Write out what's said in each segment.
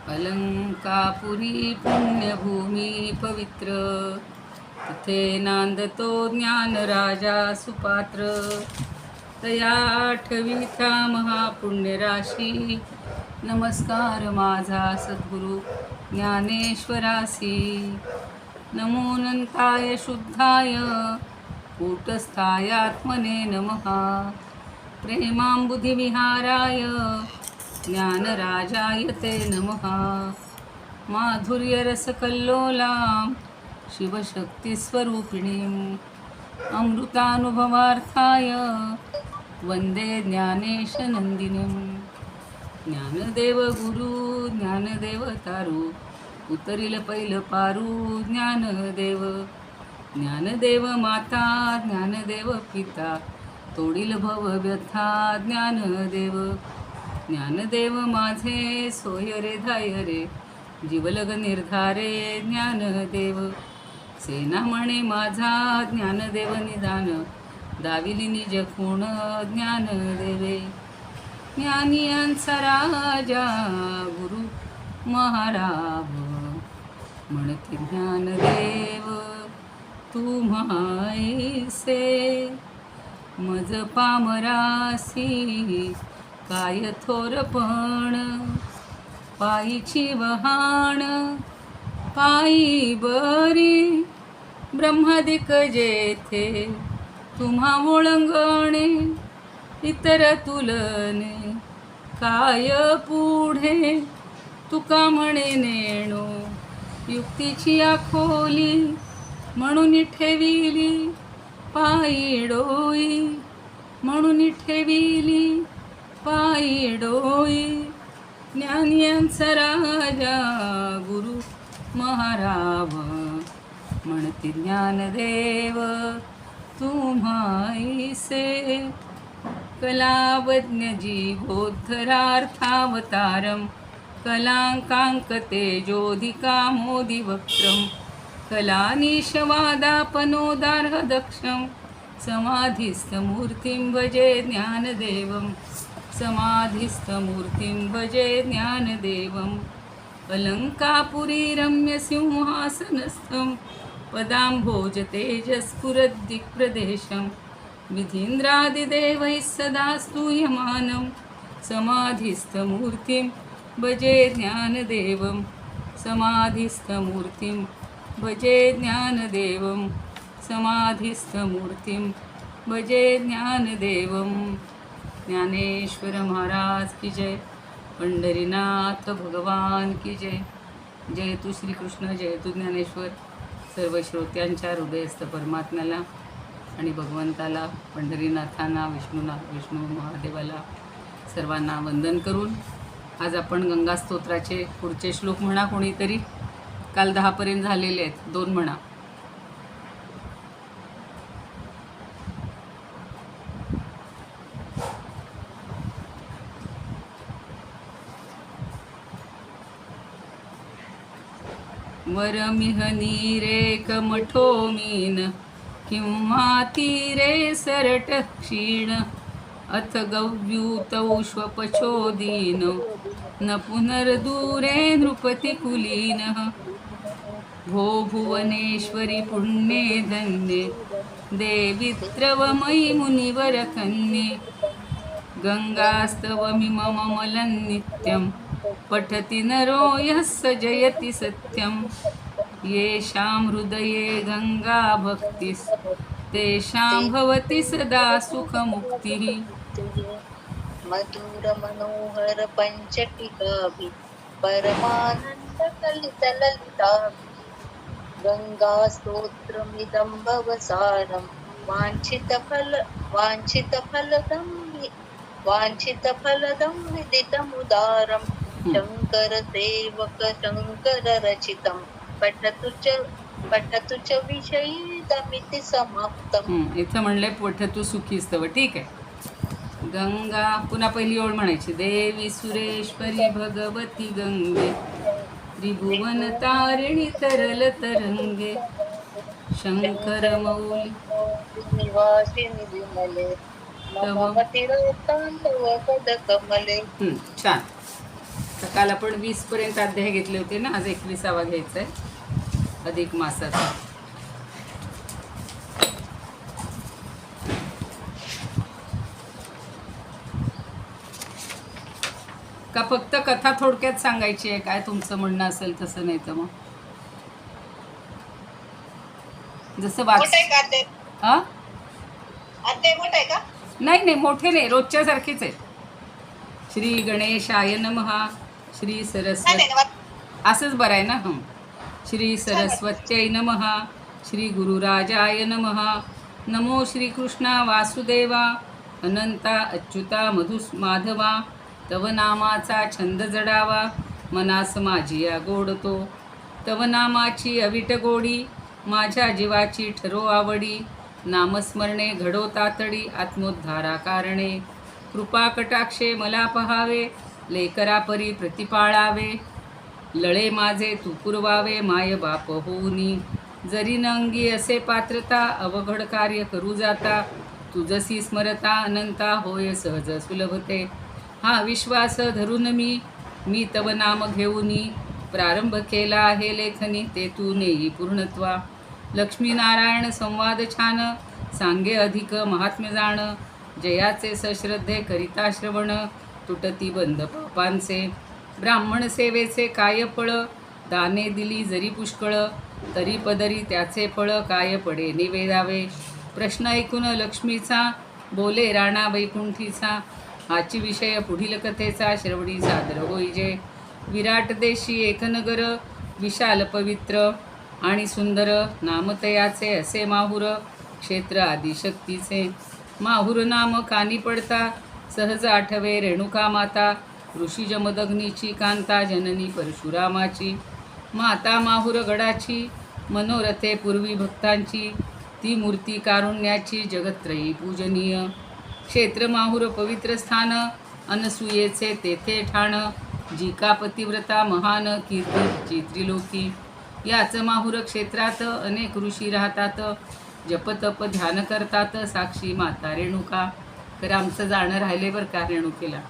अलंकापुरी पुण्यभूमी पवित्र, तिथे नांदतो ज्ञान राजा सुपात्र. तया आठवीचा महापुण्य राशी, नमस्कार माझा सद्गुरु ज्ञानेश्वरासी. नमो अनंताय शुद्धाय कूटस्थाय आत्मने नमः. प्रेमांबुधिविहाराय ज्ञानराजाय ते नमः. माधुर्यरसकल्लोलां शिवशक्तिस्वरूपिणीम् अमृतानुभवार्थाय वंदे ज्ञानेशनंदिनीम्. ज्ञानदेव गुरु ज्ञानदेव तारू, उतरिल पैल पारू ज्ञानदेव. ज्ञानदेव माता ज्ञानदेव पिता, तोडील भव व्यथा ज्ञानदेव. ज्ञानदेव माझे सोय रे धाय रे, जीवलग निर्धारे ज्ञानदेव. सेना म्हणे माझा ज्ञानदेव निदान, दाविली निज खूण ज्ञानदेवे. ज्ञानियांचा राजा गुरु महाराज, म्हणते ज्ञानदेव तू म्हायसे. मज पामरासी काय थोरपण, पायीची वहाण पायी बरी. ब्रह्मादिक जेथे तुम्हा ओळंगणे, इतर तुलने काय पुढे. तुका म्हणे नेणो युक्तीची आखोली, म्हणून ठेविली पायी डोई. म्हणून ठेविली पायी डोई. ज्ञानियांचा राजा गुरु महाराज, म्हणते ज्ञानदेव तू म्हायसे. कलावज्ञ जीवोद्धरार्थावतारम, कलांकांक तेजोधिका मोदिवक्त्रम. कलानीशवादापनोदार्ह दक्षम, समाधिस्थमूर्तिं भजे ज्ञानदेवं. समाधिस्थमूर्तिं भजे ज्ञानदेवम्. अलंकापुरी रम्यसिंहासनस्थं, पदाम्भोज तेजस्फुरद्दिक्प्रदेशं. विधीन्द्रादिदेवैः सदा स्तूयमानं, समाधिस्थमूर्तिं भजे ज्ञानदेवं. समाधिस्थमूर्तिं भजे ज्ञानदेवं. समाधिस्थमूर्तिं भजे ज्ञानदेवं. ज्ञानेश्वर महाराज की जय. पंढरीनाथ भगवान की जय. जय तू श्रीकृष्ण, जय तू ज्ञानेश्वर. सर्व श्रोत्यांच्या हृदयस्थ परमात्म्याला आणि भगवंताला, पंढरीनाथांना, विष्णू महादेवाला सर्वांना वंदन करून आज आपण गंगा स्तोत्राचे पुढचे श्लोक म्हणा कोणीतरी. काल 10 पर्यंत झालेले आहेत, 2 म्हणा. वरमिह नीरेक मठो मीन, किंवा तीरे सरट क्षीण. अथ गव्यूतौ श्वपचोदीन, न पुनर्दूरे नृपति कुलीनः. भो भुवनेश्वरि पुण्ये धन्ये, देवित्रवमयि मुनिवरकन्ये. गंगास्तवमिममलं नित्यं, पठति नरो यः स जयति सत्यं. येषां हृदये गंगा भक्तिस्, तेषां भवति सदा सुखमुक्तिः. मधुर मनोहर पंचटिकाभि, परमानंद कलित ललिताभि. गंगा स्तोत्रमिदं भवसारं, वाञ्छितफलदं विदितमुदारं. शंकर सेवक शंकर रचितं, पठतु च विषयिदमिति समाप्तम्. इथं म्हणले पठतु सुखीस्तव. ठीक आहे. गंगा पुन्हा पहिली ओळ म्हणायची. देवी सुरेश्वरी भगवती गंगे, त्रिभुवन तारिणी तरल तरंगे. शंकर मौली निवासिनी विमले, मम मतिरोत्तांतव पद कमले. छान. काल आपण 20 पर्यंत अध्याय घेतले होते ना, आज 21वा घ्यायचा आहे अधिक मासाचा. का फक्त कथा थोडक्यात सांगायची आहे, काय तुमचं म्हणणं असेल तसं, नाही तर मग जसं हा नाही नाही मोठे नाही, रोजच्या सारखेच आहे. श्री गणेशाय नमः, श्री सरस्वती असंच बरं आहे ना. श्री सरस्वत्यै नमः, श्री गुरुराजाय नमः, नमो श्रीकृष्णा वासुदेवा, अनंता अच्युता मधुस माधवा, तव नामाचा छंद जडावा, मनास माझी या गोडतो. तव नामाची अविट गोडी, माझ्या जीवाची ठरो आवडी. नामस्मरणे घडो तातडी, आत्मोद्धारा कारणे. कृपा कटाक्षे मला पहावे, लेकरा परी प्रतिपाळावे. लळे माझे तू पुरवावे, माय बाप होऊनी. जरी न अंगी असे पात्रता, अवघड कार्य करू जाता. तुझसी स्मरता अनंता, होय सहज सुलभते. हा विश्वास धरून मी तव नाम घेऊनी. प्रारंभ केला आहे लेखनी, ते तू नेई पूर्णत्वा. लक्ष्मीनारायण संवाद छान, सांगे अधिक महात्म्य जाण. जयाचे सश्रद्धे करिता श्रवण, तुटती बंध पापांचे. ब्राह्मण सेवेचे काय फळ, दाने दिली जरी पुष्कळ. तरी पदरी त्याचे फळ, काय पडे निवेदावे. प्रश्न ऐकून लक्ष्मीचा, बोले राणा वैकुंठीचा. हाची विषय पुढील कथेचा, श्रवणी सादर होईजे. विराट देशी एकनगर, विशाल पवित्र आणि सुंदर. नामतयाचे असे माहुर, क्षेत्र आदिशक्तीचे. माहुर नाम कानी पडता, सहज आठवे रेणुका माता. ऋषी जमदग्नीची कांता, जननी परशुरामाची. माता माहुर गडाची, मनोरथे पूर्वी भक्तांची. ती मूर्ती कारुण्याची, जगत्त्रयी पूजनीय. क्षेत्र माहुर पवित्र स्थान, अनसूयेचे तेथे ठाण. जिका पतिव्रता महान, कीर्तीची त्रिलोकी. याच माहुर क्षेत्रात अनेक ऋषी राहतात. जपतप ध्यान करतात, साक्षी माता रेणुका. तर आमचं जाणं राहिले बरं का रेणुकेला.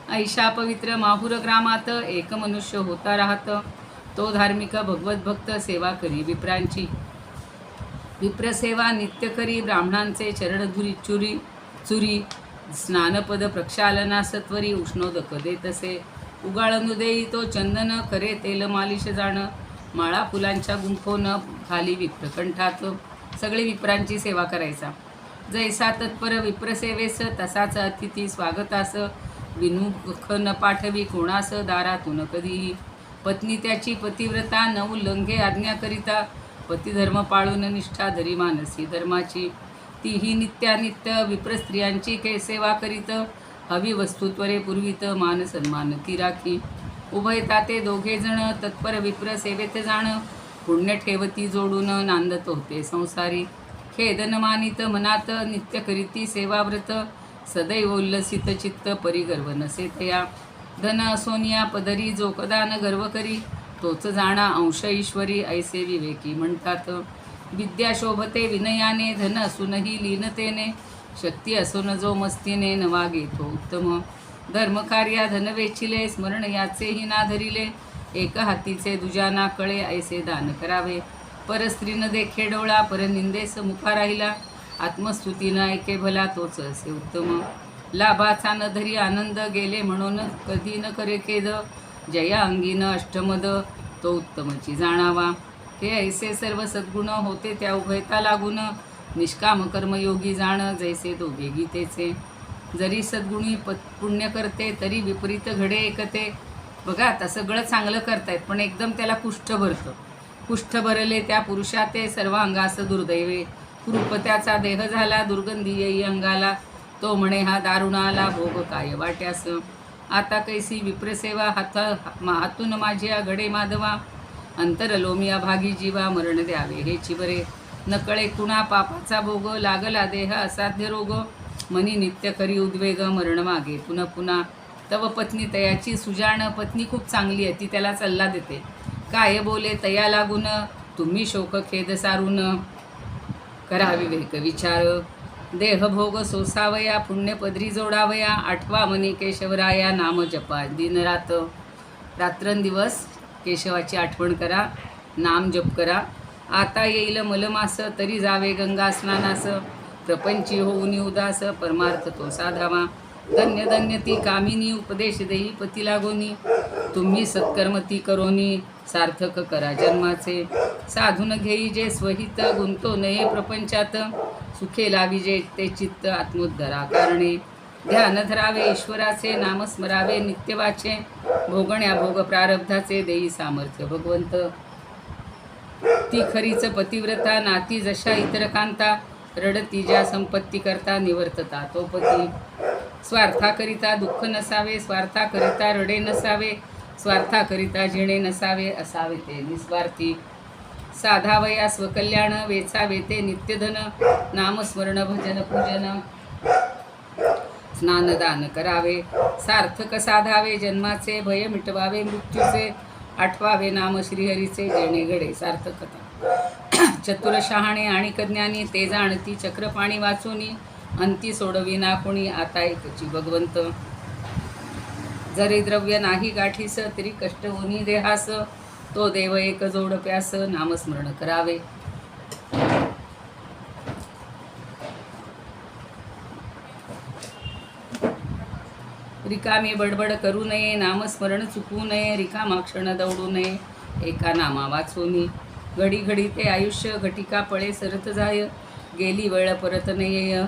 ऐशा पवित्र माहुर ग्रामात, एक मनुष्य होता राहत. तो धार्मिक भगवत भक्त, सेवा करी विप्रांची. विप्रसेवा नित्य करी, ब्राह्मणांचे चरणधुरी चुरी. स्नानपद प्रक्षालना सत्वरी, उष्णोदक देतसे. उगाळनु देई तो चंदन, करे तेल मालिश जाण. माळा फुलांच्या गुंफोन, खाली विप्रकंठात. सगळे विप्रांची सेवा करायचा. जैसा तत्पर विप्रसेवेस, तसाच अतिथी स्वागतास. विनुख न पाठवी कोणास, दारातून कधीही. पत्नी त्याची पतिव्रता, न उल्लंघे आज्ञा करिता. पतिधर्म पाळून निष्ठा धरी मानसी धर्माची. तीही नित्यानित्य विप्रस्त्रियांची सेवा करीत. हवी वस्तुत्वरे पुरवित, मान सन्मान ती राखी. उभयता ते दोघे जण, तत्पर विप्र सेवेत जाण. पुण्य ठेवती जोडून, नांदत होते संसारी. खेदन मानित मनात, नित्य करीती सेवाव्रत. सदैव उल्लसित चित्त, परिगर्व नसे तया. धन असोनिया पदरी, जो कदान गर्व करी. तोच जाणा अंश ईश्वरी, ऐसे विवेकी म्हणतात. विद्या शोभते विनयाने, धन असूनही लीनतेने. शक्ती असून जो मस्तीने, न वागे तो उत्तम. धर्मकार्या धन वेचिले, स्मरण याचेही ना धरिले. एक हातीचे दुजाना कळे, ऐसे दान करावे. परस्त्रीन देखे डोळा, परनिंदेस मुखा राहिला. आत्मस्तुतीनं ऐके भला, तोच असे उत्तम. लाभाचा न धरी आनंद, गेले म्हणून कधी न करे खेद. जया अंगीन अष्टमद, तो उत्तमची जाणावा. हे ऐसे सर्व सद्गुण होते त्या उभयता लागून. निष्काम कर्मयोगी जाण, जैसे दोघे गीतेचे. जरी सद्गुणी पुण्य करते, तरी विपरीत घडे एकते. बघा आता सगळं चांगलं करतायत, पण एकदम त्याला कुष्ठ भरतं. कुष्ठ भरले त्या पुरुषा, ते सर्व अंगास दुर्दैवे. कुरूप त्याचा देह झाला, दुर्गंधी येई अंगाला. तो म्हणे हा दारुणाला, भोग काय वाट्यास. आता कैसी विप्रसेवा, हातून माझ्या घडे माधवा. अंतरलोमिया भागी जीवा, मरण द्यावे हेची बरे. नकळे कुणा पापाचा भोग, लागला देह असाध्य रोग. मनी नित्य करी उद्वेग, मरण मागे पुन्हा पुन्हा. तव पत्नी तयाची सुजाण, पत्नी खूप चांगली आहे, ती त्याला सल्ला देते. काय बोले तया लागून, तुम्ही शोक खेद सारून. करा विवेक विचार, देहभोग सोसावया, पुण्य पदरी जोडावया. आठवा मनी केशवराया, नाम जपा दिनरात. रात्रंदिवस केशवाची आठवण करा, नाम जप करा. आता येईल मलमास, तरी जावे गंगा स्नानास. प्रपंची होऊनी उदास, परमार्थ तो साधावा. धन्य धन्य ती कामिनी, उपदेश देई पती लागोनी. तुम्ही सत्कर्म ती करोनी, सार्थक करा जन्माचे. साधून घेई जे स्वहित, गुंतो नये प्रपंचात. सुखे लाविजे ते चित्त, आत्मोद्धरा कारणे. ध्यान धरावे ईश्वराचे, नाम स्मरावे नित्य वाचे. भोगण्या भोग प्रारब्धाचे, देई सामर्थ्य भगवंत. ती खरीच पतिव्रता, नाती जशा इतर कांता. रडती ज्या संपत्ती करता, निवर्तता तो पती. स्वार्थाकरिता दुःख नसावे, स्वार्थाकरिता रडे नसावे. स्वार्थाकरिता जिणे नसावे, असावे ते निस्वार्थी. साधावया स्वकल्याण, वेचावे ते नित्यधन. नामस्मरण भजन पूजन, स्नानदान करावे. सार्थक साधावे जन्माचे, भय मिटवावे मृत्यूचे. आठवावे नाम श्रीहरीचे, जेणे घडे सार्थकता. चतुर शहाणे आणि कज्ञानी, ते जाणती चक्रपाणी वाचुनी. अंती सोडविना कोणी, आता एकची भगवंत. जरी द्रव्य नाही गाठीस, तरी कष्ट होनी देहास. तो देव एक जोड प्यास, नामस्मरण करावे. रिकामी बडबड करू नये, नामस्मरण चुकू नये. रिकामा क्षण दौडू नये, एका नामा वाचोनी. घडी घडी ते आयुष्य, घटिका पळे सरत जाय. गेली वेळ परत नये,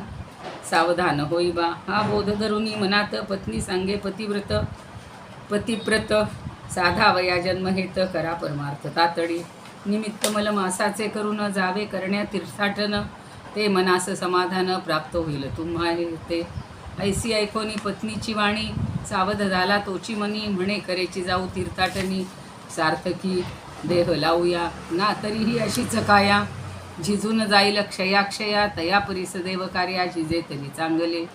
सावधान होई बा. हा बोध धरुनी मनात, पत्नी सांगे पतिव्रत. साधावया जन्महेत, करा परमार्थ तातडी. निमित्त मल मासाचे करून, जावे करण्या तीर्थाटन. ते मनास समाधान, प्राप्त होईल तुम्हा ते. ऐसी ऐकोनी पत्नीची वाणी, सावध झाला तोची मनी. म्हणे करेची जाऊ तीर्थाटनी, सार्थकी देह लावूया. ना तरीही अशीच काया, झिजून जाईल क्षया. तया परीस देव कार्या, झिजे तरी चांगले.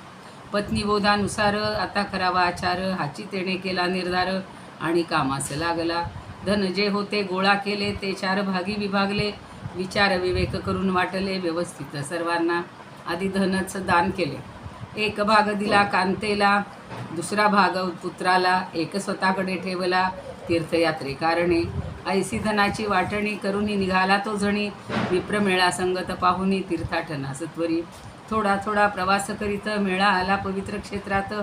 पत्नी बोधानुसार, आता करावा आचार. हाची तेणे केला निर्धार, आणि कामास लागला. धन जे होते गोळा केले, ते 4 भागी विभागले. विचार विवेक करून वाटले, व्यवस्थित सर्वांना. आधी धनच दान केले. एक भाग दिला कांतेला, दुसरा भाग पुत्राला. एक स्वतःकडे ठेवला, तीर्थयात्रे कारणे. ऐसी धनाची वाटणी करूनी, निघाला तो जणी. विप्रमेळा संगत पाहुनी, तीर्थाटना सत्वरी. थोडा थोडा प्रवास करीत, मेळा आला पवित्र क्षेत्रात.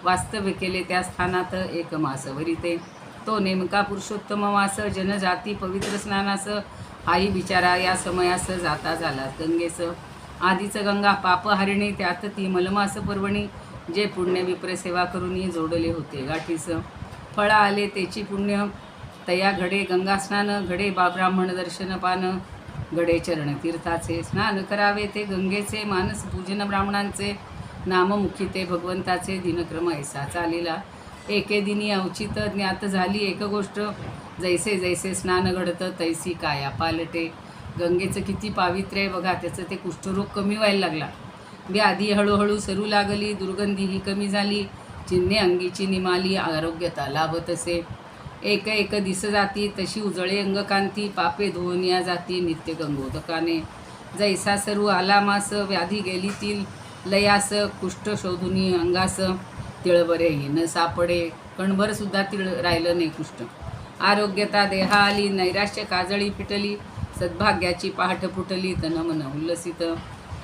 वास्तव्य केले त्या स्थानात, 1 मास वरिते. तो नेमका पुरुषोत्तम मास, जनजाती पवित्र स्नानास. आई बिचारा या समयास, जाता झाला गंगेस. आधीच गंगा पाप हरिणी, त्यात ती मलमास पर्वणी. जे पुण्य विप्रसेवा करूनी, जोडले होते गाठीस. फळा आले तेची पुण्य, तया घडे गंगा स्नान. घडे ब्राह्मण दर्शन पान, घडे चरण तीर्थाचे. स्नान करावे ते गंगेचे, मानस पूजन ब्राह्मणांचे. नाममुखी ते भगवंताचे, दिनक्रम ऐसा चालेला. एके दिनी अवचित ज्ञात झाली एक गोष्ट. जैसे जैसे स्नान घडतं, तैसी काया पालटे. गंगेचं किती पावित्र्य आहे बघा. त्याचं ते कुष्ठरोग कमी व्हायला लागला. व्याधी हळूहळू सरू लागली, दुर्गंधी ही कमी झाली. चिन्हे अंगीची निमाली, आरोग्यता लाभत असे. एक एक दिस जाती, तशी उजळे अंगकांती. पापे धुवनिया जाती, नित्य गंगोदकाने. जैसा सरू आला मास, व्याधी गेली ती लयास. कुष्ठ शोधुनी अंगास, तिळबरे न सापडे. कणभर सुद्धा तिळ राहिलं नाही कुष्ठ. आरोग्यता देहा आली, नैराश्य काजळी फिटली. सद्भाग्याची पहाट फुटली, तन मन उल्लसित.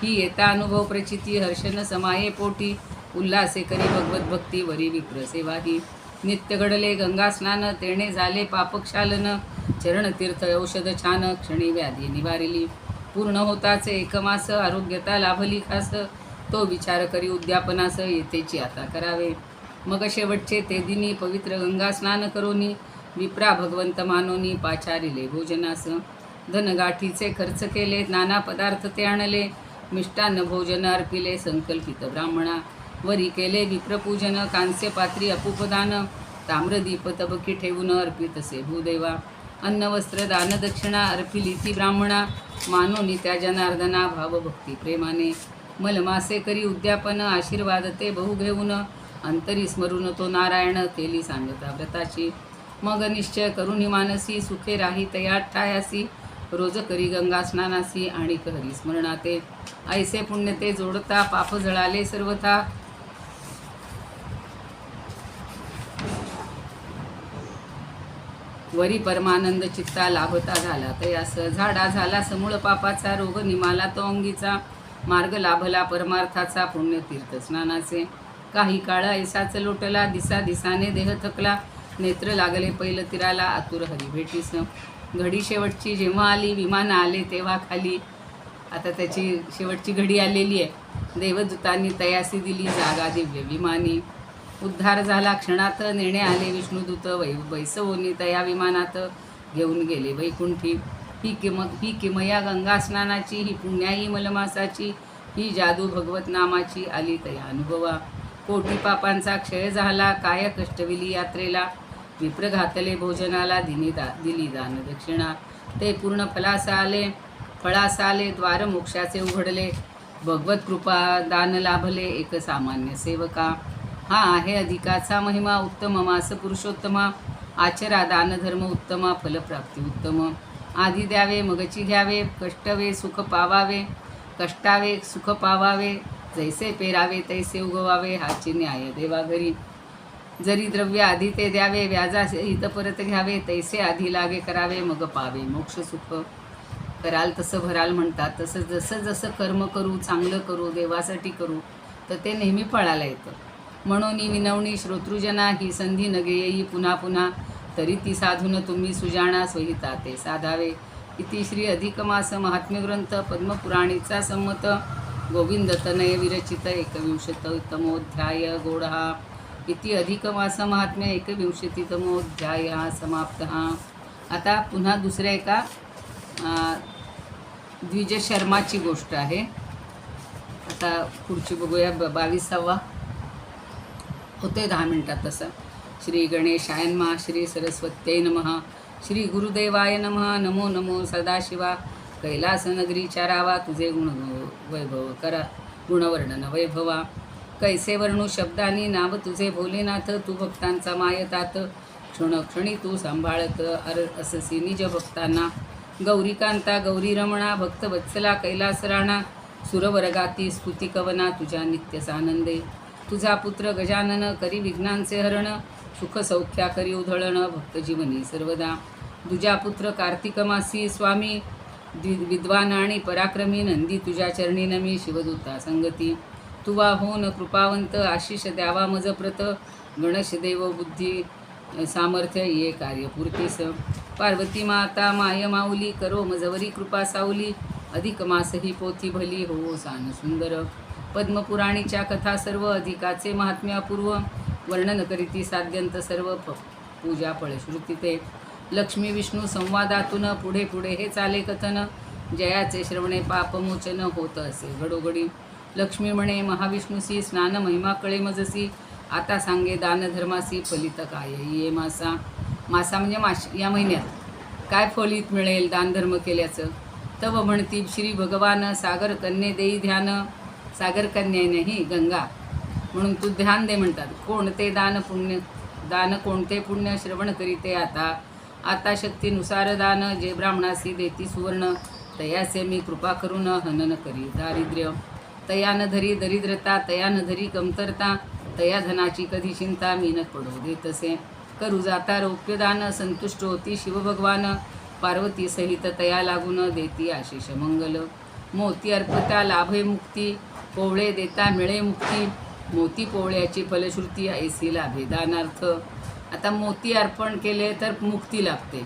ही येता अनुभव प्रचिती, हर्षन समाये पोटी. उल्हासे करी भगवत भक्ती, वरी विप्र सेवा ही. नित्य घडले गंगा स्नान, तेणे झाले पापक्षालन. चरण तीर्थ औषध छान, क्षणी व्याधी निवारिली. पूर्ण होताच 1 मास, आरोग्यता लाभली खास. तो विचार करी उद्यापनास, येथेची आता करावे. मग शेवटचे ते दिनी, पवित्र गंगा स्नान करोनी. विप्रा भगवंत मानोनी, पाचारिले भोजनास. धनगाठीचे खर्च केले, नाना पदार्थ ते आणले. मिष्टान्न भोजन अर्पिले, संकल्पित ब्राह्मणा. वरी केले विप्रपूजन, कांस्य पात्री अपूपदान. ताम्रदीप तबकी ठेवून, अर्पितसे भूदेवा. अन्न वस्त्र दान दक्षिणा, अर्पिली ती ब्राह्मणा. मानोनी त्या जनार्दना, भावभक्ती प्रेमाने. मलमासे करी उद्यापन, आशीर्वाद ते बहु घेऊन. अंतरी स्मरून तो नारायण, केली सांगता व्रताची. मग निश्चय करुणी मानसी, सुखे राही तया ठायासी. रोज करी गंगा स्नानासी, आणि हरी स्मरणाते. ऐसे पुण्य ते जोडता, पाप जळाले सर्वथा. वरी परमानंद चित्ता लाभता झाला तयास, झाडा झाला समूळ पापाचा, रोग निमाला तो अंगीचा, मार्ग लाभला परमार्थाचा, पुण्यतीर्थ स्नानाचे. काही काळ ऐसाच लोटला, दिसा दिसाने देह थकला, नेत्र लागले पैल तिराला, आतुर हरी भेटीस. घडी शेवटची जेव्हा आली, विमान आले तेव्हा खाली. आता त्याची शेवटची घडी आलेली आहे. देवदूतांनी तयासी दिली जागा दिव्य विमानी. उद्धार झाला क्षणात, नेणे आले विष्णुदूत, बैसवोनी तया विमानात, घेऊन गेले वैकुंठी. ही किमया गंगा स्नानाची, ही पुण्याई मलमासाची, ही जादू भगवत नामाची, आली तया अनुभवा. कोटी पापांचा क्षय झाला, काय कष्टविली यात्रेला, विप्र घातले भोजनाला, दिली दान दक्षिणा. ते पूर्ण फळास आले, द्वार मोक्षाचे उघडले, भगवत कृपा दान लाभले, एक सामान्य सेवका. हा आहे अधिकाचा महिमा, उत्तम मास पुरुषोत्तमा, आचरा दान धर्म उत्तमा, फलप्राप्ती उत्तम. आधी द्यावे मगची घ्यावे, कष्टावे सुख पावावे, जैसे पेरावे तैसे उगवावे, हाची न्याय देवा घरी. जरी द्रव्य आधी ते द्यावे, व्याजासहित परत घ्यावे, तैसे आधी लागे करावे, मग पावे मोक्ष सुख. कराल तसं भराल म्हणतात. तसं जसं कर्म करू, चांगलं करू, देवासाठी करू, तर ते नेहमी फळाला येतं. म्हणून विनवणी श्रोतृजना, ही संधी न येई पुन्हा पुन्हा, तरी ती साधून तुम्ही सुजाणा, स्वहिता ते साधावे. इति श्री अधिक मास महात्म्य ग्रंथ पद्मपुराणीचा संमत गोविंद तनय विरचित 21तमोऽध्याय गोडहा. इति अधिक मास महात्म्य 21तमोऽध्याय समाप्त. आता पुन्हा दुसऱ्या एका द्विज शर्माची गोष्ट आहे. आता पुढची बघूया. 22वा होते 10 मिनिटात तसं. श्री गणेशाय नमः, श्री सरस्वत्यै नमः, श्री गुरुदेवाय नमः. नमो नमो सदाशिवा. कैलास नगरी चारावा, तुझे गुण वैभव करा, गुणवर्णन वैभवा. कैसे वर्णू शब्दानी नाव तुझे भोलेनाथ, तू भक्तांचा मायतात, क्षणी तू सांभाळत अससी निज भक्तांना. गौरीकांता गौरी रमणा, भक्त वत्सला कैलास राणा, सुरवर्गाती स्तुती कवना, तुझ्या नित्य सानंदे. तुझा पुत्र गजानन करी विघ्नांचे हरण, सुख सौख्या करी उधळण, भक्त जीवनी सर्वदा. तुझा पुत्र कार्तिक मासी स्वामी, विद्वान आणि पराक्रमी, नंदी तुझ्या चरणी नमी, शिवदूता संगती. तुवा होन कृपावंत, आशिष द्यावा मज प्रत, गणेश देव बुद्धी सामर्थ्य ये कार्यपूर्तीस. पार्वती माता माय माऊली, करो मजवरी कृपा सावली, अधिक मास ही पोथी भली, हो सान सुंदर. पद्मपुराणीच्या कथा सर्व, अधिकाचे महात्म्य अपूर्व, वर्णन करीती साध्यंत सर्व, पूजा फळश्रुती ते. लक्ष्मी विष्णू संवादातून पुढे पुढे हे चाले कथन, जयाचे श्रवणे पापमोचन होत असे घडोघडी. लक्ष्मी म्हणे महाविष्णूसी, स्नान महिमा कळे मजसी, आता सांगे दानधर्मासी, फलित काय ये मासा. मासा म्हणजे या महिन्यात काय फलित मिळेल दानधर्म केल्याचं. तव म्हणती श्री भगवान, सागर कन्ये देई ध्यान. सागर कन्याने ही गंगा म्हणून तू ध्यान दे म्हणतात. कोणते दान कोणते पुण्य श्रवण करीते आता शक्तीनुसार दान, जे ब्राह्मणासी देती सुवर्ण, तयासे मी कृपा करून हनन करी दारिद्र्य. तयान धरी दरिद्रता, तयान धरी कमतरता, तया धनाची कधी चिंता, मी न पडू देतसे. करू जाता रौप्यदान, संतुष्ट होती शिवभगवान, पार्वती सहित तया लागून देती आशिष मंगल. मोती अर्पता लाभे मुक्ती, पोवळे देता मिळे मुक्ती, मोती पोवळ्याची फलश्रुती, ऐसी लाभे दानार्थ. आता मोती अर्पण केले तर मुक्ती लाभते,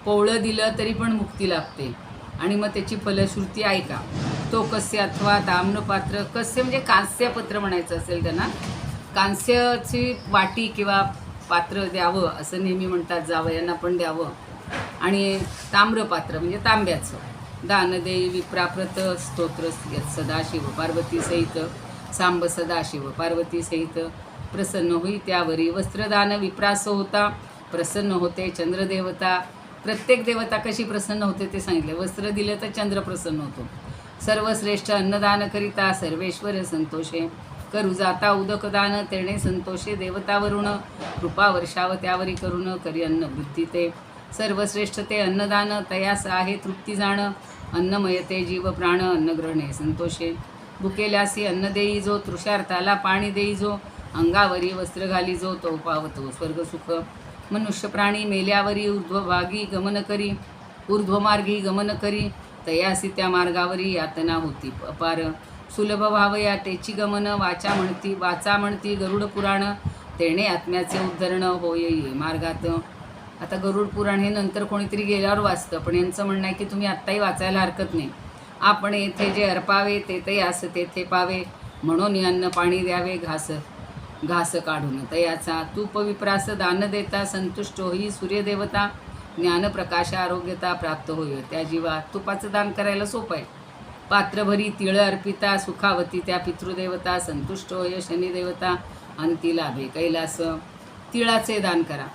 पोवळं दिलं तरी पण मुक्ती लाभते. आणि मग त्याची फलश्रुती ऐका. तो कस्य अथवा ताम्रपात्र, कस्य म्हणजे कांस्यपत्र म्हणायचं असेल त्यांना, कांस्याची वाटी किंवा पात्र द्यावं असं नेहमी म्हणतात, जावयांना पण द्यावं. आणि ताम्रपात्र म्हणजे तांब्याचं. दानदेई विप्राप्रत, स्तोत्र सदाशिव पार्वती सहित, सांब सदाशिव पार्वती सहित, प्रसन्न होई त्यावरी. वस्त्रदान विप्रास होता, प्रसन्न होते चंद्रदेवता. प्रत्येक देवता कशी प्रसन्न होते ते सांगितले. वस्त्र दिले तर चंद्र प्रसन्न होतो. सर्वश्रेष्ठ अन्नदान करिता, सर्वेश्वर संतोषे. करू जाता उदकदान, तेणे संतोषे देवतावरून, कृपा वर्षाव त्यावरी करून, करी अन्न वृत्ती ते. सर्वश्रेष्ठ ते अन्नदान, तयास आहे तृप्ती जाण, अन्नमय ते जीव प्राण, अन्नग्रहणे संतोषे. भुकेल्यासी अन्न देई जो, तृषार्थाला पाणी देई जो, अंगावरी वस्त्र घाली जो, तो पावतो स्वर्गसुख. मनुष्य प्राणी मेल्यावरी ऊर्ध्वभागी गमन करी, ऊर्ध्वमार्गी गमन करी, तयासी त्या मार्गावरी यातना होती अपार. सुलभ व्हावया तेची गमन, वाचा म्हणती गरुड पुराण, तेणे आत्म्याचे उद्धरण होय ये मार्गात. आता गरुड पुराण हे नंतर कोणीतरी गेल्यावर वाचतं, पण यांचं म्हणणं आहे की तुम्ही आत्ताही वाचायला हरकत नाही. आपण येथे जे अर्पावे ते यास तेथे पावे, म्हणून अन्न पाणी द्यावे घास काढून तयाचा. तूप विप्रास दान देता, संतुष्ट होई सूर्यदेवता, ज्ञान प्रकाश आरोग्यता प्राप्त होय त्या जीवा. तुपाचं दान करायला सोपं आहे. पात्रभरी तिळ अर्पिता, सुखावती त्या पितृदेवता, संतुष्ट होय शनिदेवता, अंती लाभे कैलास. तिळाचे दान करा.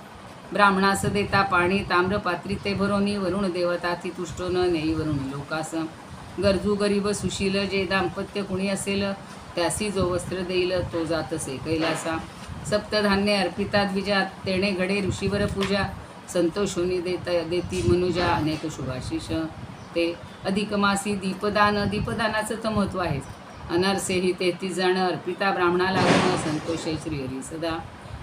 ब्राह्मणास देता पाणी, ताम्रपात्री ते भरोनी, वरुण देवता ती तुष्ट न नेई वरुण लोकास. गरजू गरीब सुशील जे दाम्पत्य कुणी असेल, त्यासी जो वस्त्र देईल तो जातसे कैलासा. सप्तधान्य अर्पिता द्विजा, तेणे घडे ऋषीवर पूजा, संतोषोनी देती मनुजा अनेक शुभाशिष ते. अधिक मासी दीपदान, दीपदानाचं तर महत्त्व आहेच. अनरसेही 33 जण अर्पिता ब्राह्मणाला गुण, संतोषे श्रीहरी सदा.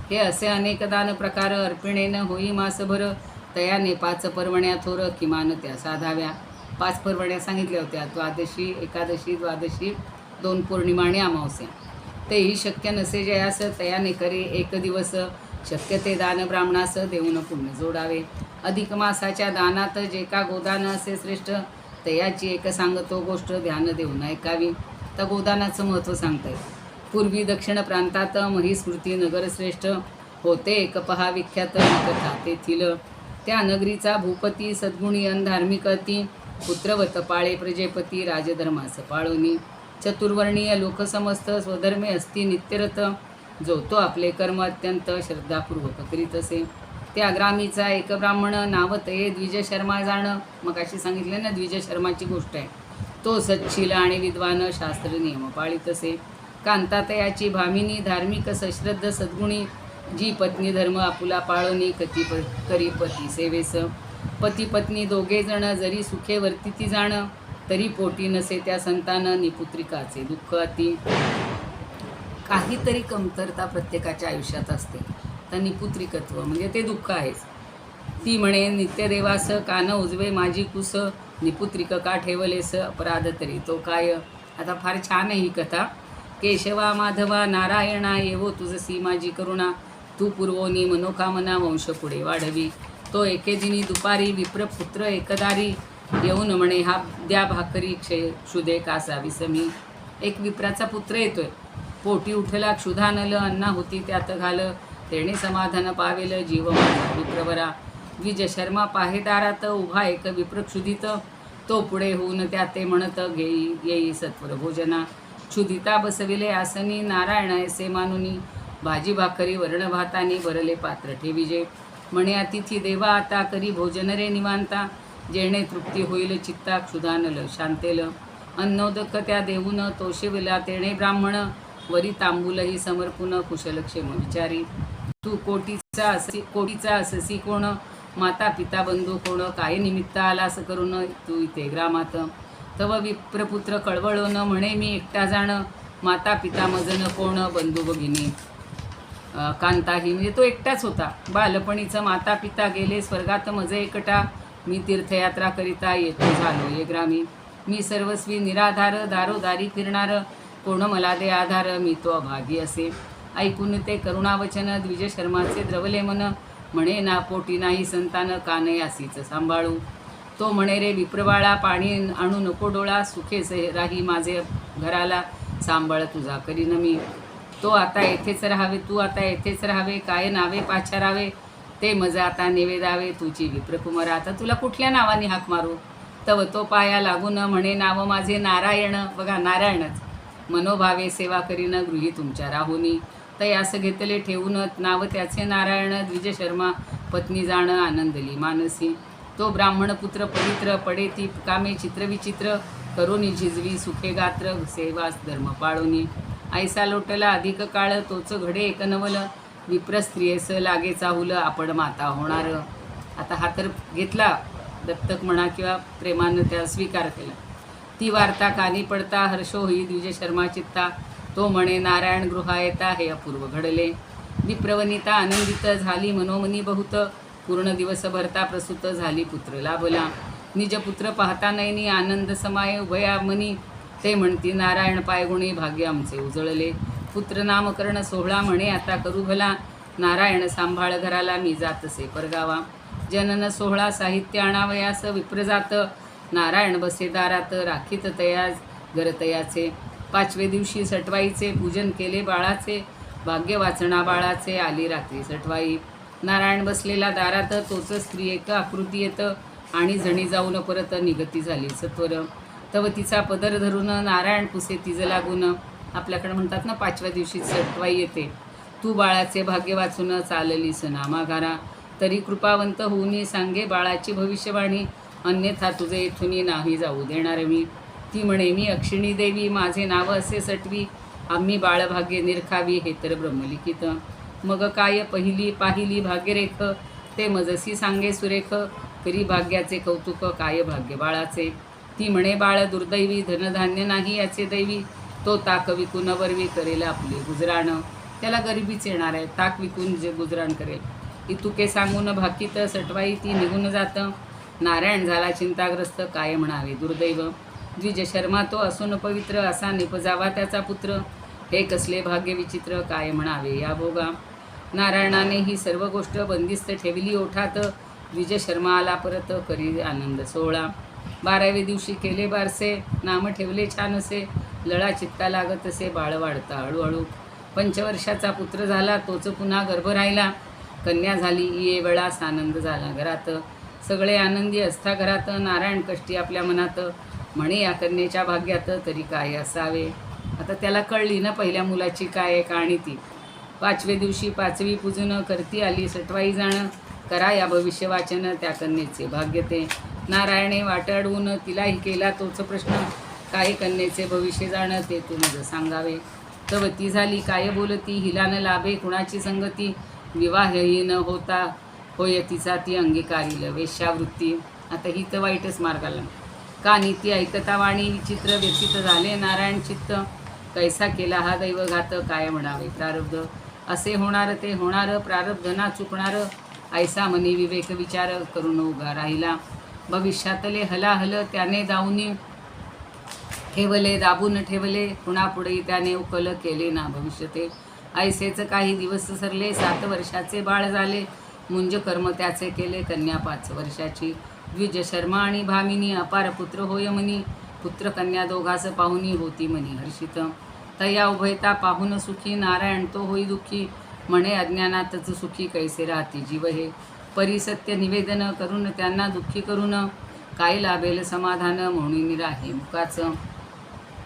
हे असे अनेक दान प्रकार अर्पिणेन होई मासभर, तयाने 5 पर्वण्या थोर किमान त्या साधाव्या. 5 पर्वण्या सांगितल्या होत्या, द्वादशी, एकादशी, द्वादशी, 2 पौर्णिमा आणि अमावस्या. तेही शक्य नसे जयास, तयाने करे 1 दिवस, शक्य ते दान ब्राह्मणास देऊन पुण्य जोडावे. अधिक मासाच्या दानात जे का गोदान असे श्रेष्ठ, तयाची एक सांगतो गोष्ट ध्यान देऊन ऐकावी. तर गोदानाचं महत्त्व सांगताय. पूर्वी दक्षिण प्रांतात महिस्मृती नगर श्रेष्ठ होते, एक पहा विख्यात कथा तेथील. त्या नगरीचा भूपती सद्गुणी धार्मिकती, पुत्रवत पाळे प्रजेपती राजधर्मास पाळोनी. चतुर्वर्णीय लोक समस्त स्वधर्मे असती नित्यरत, जो तो आपले कर्म अत्यंत श्रद्धापूर्वक करीत असे. त्या ग्रामीचा एक ब्राह्मण नाव तये द्विजशर्मा जाण. मग अशी सांगितले ना, द्विजशर्माची गोष्ट आहे. तो सच्छील आणि विद्वान, शास्त्र नियम पाळीत असे. कांतातयाची भामिनी धार्मिक सश्रद्ध सद्गुणी, जी पत्नी धर्म आपुला पाळोनी करी पती सेवेस. पती पत्नी दोघे जण जरी सुखे वर्तिती जाण, तरी पोटी नसे त्या संतान, निपुत्रिकाचे दुःख अति. काहीतरी कमतरता प्रत्येकाच्या आयुष्यात असते, तर निपुत्रिकत्व म्हणजे ते दुःख आहेच. ती म्हणे नित्यदेवास कान उजवे माझी कुस, निपुत्रिक का ठेवलेस अपराध तरी तो काय. आता फार छान आहे ही कथा. केशवा माधवा नारायणा येवो तुझसी माझी करुणा, तू पूर्वोनी मनोकामना वंश पुढे वाढवी. तो एके दिनी दुपारी विप्रपुत्र एकदारी, येऊन म्हणे हा द्या भाकरी क्षुदे कासा विसमी. एक विप्राचा पुत्र येतोय, पोटी उठला क्षुधानल, अन्ना होती त्यात घाल, तेणे समाधान पावेल जीव माझा विप्रवरा. द्विजशर्मा पाहेदारात उभा एक विप्रक्षुधित, तो पुढे होऊन त्याते म्हणत येई सत्वर भोजना. क्षुधिता बसविले आसनी, नारायण ऐसे मानुनी, भाजी भाकरी वर्ण भातानी भरले पात्र ठेविजे. म्हणे अतिथी देवा आता करी भोजन रे निवांता, जेणे तृप्ती होईल चित्ता क्षुधानल शांतेल. अन्नोदक त्या देऊन तोषिविला तेणे ब्राह्मण, वरी तांबूलही समर्पून कुशलक्षेम विचारी. तू कोटीचा अससी कोण, माता पिता बंधू कोण, काय निमित्त आलास करून तू इथे ग्रामात. तव विप्रपुत्र कळवळोन म्हणे मी एकटा जाण, माता पिता मजन कोण बंधू भगिनी कांताही. म्हणजे तो एकटाच होता. बालपणीचं माता पिता गेले स्वर्गात मजे एकटा, मी तीर्थयात्रा करिता येतो झालो ये ग्रामी. मी सर्वस्वी निराधार, दारोदारी फिरणार, कोण मला दे आधार, मी तो अभागी असे. ऐकून ते करुणावचन द्विजशर्माचे द्रवले मन, म्हणे ना पोटी नाही संतान, कान यासीच सांभाळू. तो म्हणे रे विप्रबाळा पाणी आणू नको डोळा, सुखे राही माझे घराला, सांभाळ तुझा करीन मी. तो आता येथेच राहावे, तू आता येथेच राहावे, काय नावे पाचारावे, ते मज आता निवेदावे तुझी विप्रकुमार. आता तुला कुठल्या नावाने हाक मारू. तव तो पाया लागून म्हणे नाव माझे नारायण. बघा नारायणच. मनोभावे सेवा करीन गृही तुमच्या राहुनी. तयास घेतले ठेवून नाव त्याचे नारायण. द्विजशर्मा पत्नी जाण आनंदली मानसी. तो ब्राह्मण पुत्र पवित्र पडे ती कामे चित्रविचित्र, करोनी झिजवी सुखे गात्र, सेवास धर्म पाळोनी. ऐसा लोटला अधिक काळ तोच घडे एक नवल, विप्र स्त्रियेस लागे चाहुल आपण माता होणार. आता हा तर घेतला दत्तक म्हणा किंवा प्रेमानं त्या स्वीकार केला. ती वार्ता कानी पडता हर्षो होई द्विजशर्मा चित्ता. तो म्हणे नारायण गृहा येता हे अपूर्व घडले. विप्रवनिता आनंदित झाली मनोमनी बहुत, पूर्ण दिवस भरता प्रसूत झाली पुत्र लाभला. निजपुत्र पाहता नयनी आनंद समाय उभया मनी, ते म्हणती नारायण पायगुणी भाग्य आमचे उजळले. पुत्र नामकरण सोहळा म्हणे आता करू भला, नारायण सांभाळ घराला मी जातसे परगावा. जनन सोहळा साहित्य आणावयास विप्रजात, नारायण बसे दारात राखीत तयाज घरतयाचे. 5वे दिवशी सटवाईचे पूजन केले बाळाचे, भाग्य वाचना बाळाचे आली रात्री सटवाई. नारायण बसलेला दारात तोच स्त्री एक आकृती येत, आणि जणी जाऊन परत निगती झाली सत्वर. तव तिचा पदर धरून नारायण पुसे तिज लागून. आपल्याकडे म्हणतात ना 5व्या दिवशी सटवाई येते. तू बाळाचे भाग्य वाचून चाललीस नामाघारा, तरी कृपावंत होऊन सांगे बाळाची भविष्यवाणी, अन्यथा तुझे येथून नाही जाऊ देणार मी. ती म्हणे मी अक्षिणी देवी, माझे नाव असे सटवी, आम्ही बाळभाग्य निरखावी हे तर ब्रह्मलिखित. मग काय पाहिली भाग्यरेख, ते मजसी सांगे सुरेख, करी भाग्याचे कौतुक काय भाग्य बाळाचे. ती म्हणे बाळ दुर्दैवी, धनधान्य नाही याचे दैवी, तो ताक विकून वरवी करेल आपले गुजराण. त्याला गरिबीच येणार आहे, ताक विकून जे गुजराण करेल. इतुके सांगून भाकीत सटवाई ती निघून जात. नारायण झाला चिंताग्रस्त, काय म्हणावे दुर्दैव. द्विज शर्मा तो असून पवित्र, असा निपजावा त्याचा पुत्र. हे कसले भाग्य विचित्र, काय म्हणावे या भोगा. नारायणाने ही सर्व गोष्ट बंदिस्त ठेवली ओठात. द्विज शर्मा आला परत करी आनंद सोहळा. 12व्या दिवशी केले बारसे, नाम ठेवले छान असे, लळा चित्ता लागत असे, बाळ वाढता हळूहळू. 5 वर्षाचा पुत्र झाला, तोच पुन्हा गर्भ राहिला. कन्या झाली ये वेळास आनंद झाला घरात. सगळे आनंदी असता घरात, नारायण कष्टी आपल्या मनात, म्हणे या कन्येच्या भाग्यात तरी काय असावे. आता त्याला कळली ना पहिल्या मुलाची काय कहाणी ती. 5व्या दिवशी 5वी पूजन करती आली सटवाई जाण, करा या भविष्यवाचन त्या कन्येचे भाग्य ते. नारायणे वाट अडवून तिलाही केला तोच प्रश्न, काय कन्येचे भविष्य जाण ते तू मज सांगावे. तव ती झाली काय बोलती, हिला न लाभे कुणाची संगती, विवाहही न होता होय तिचा ती अंगीकारील वेश्यावृत्ती. आता ही तर वाईटच मार्गाला. का नीती ऐकता वाणी विचित्र, व्यथित झाले नारायण चित्त, कैसा केला हा दैवघात, काय म्हणावे प्रारब्ध. असे होणार ते होणार, प्रारब्ध ना चुकणार, ऐसा मनी विवेक विचार करून उगा राहिला. भविष्यातले हलाहल त्याने दाऊनी ठेवले, दाबून ठेवले, कुणापुढे त्याने उकल केले ना भविष्य ते. ऐसेच काही दिवस सरले, 7 वर्षाचे बाळ झाले, मुंज कर्म त्याचे केले, कन्या 5 वर्षाची. द्विज शर्मा आणि भामिनी अपार पुत्र होय मनी, पुत्र कन्या दोघास पाहुनी होती मनी हर्षित. तया उभयता पाहून सुखी, नारायण तो होई दुःखी, म्हणे अज्ञानातच सुखी कैसे राहती जीव हे. परिसत्य निवेदन करून त्यांना दुःखी करून, काय लाभेल समाधान म्हणून राही मुखाचं.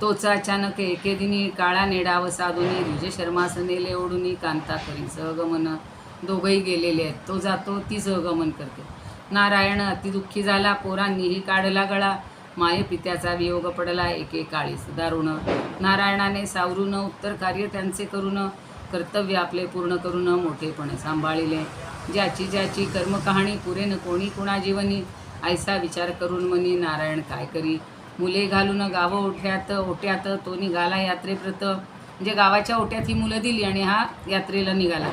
तोच अचानक एके दिनी काळा नेडाव साधुनी, द्विज शर्मास नेले ओढुनी, कांता करी सहगमन. दोघंही गेलेले आहेत, तो जातो ती सहगमन करते. नारायण अतिदुःखी झाला, पोरांनीही काढला गळा, माये पित्याचा वियोग पडला एके काळीस दारुण. नारायणाने सावरून उत्तर कार्य त्यांचे करून, कर्तव्य आपले पूर्ण करून मोठेपण सांभाळिले. ज्याची ज्याची कर्म कहाणी पुरेन कोणी कुणा जीवनी, ऐसा विचार करून मनी नारायण काय करी. मुले घालून गाव ओट्यात तो निघाला यात्रेप्रत. म्हणजे गावाच्या ओट्यात ही मुलं दिली आणि हा यात्रेला निघाला.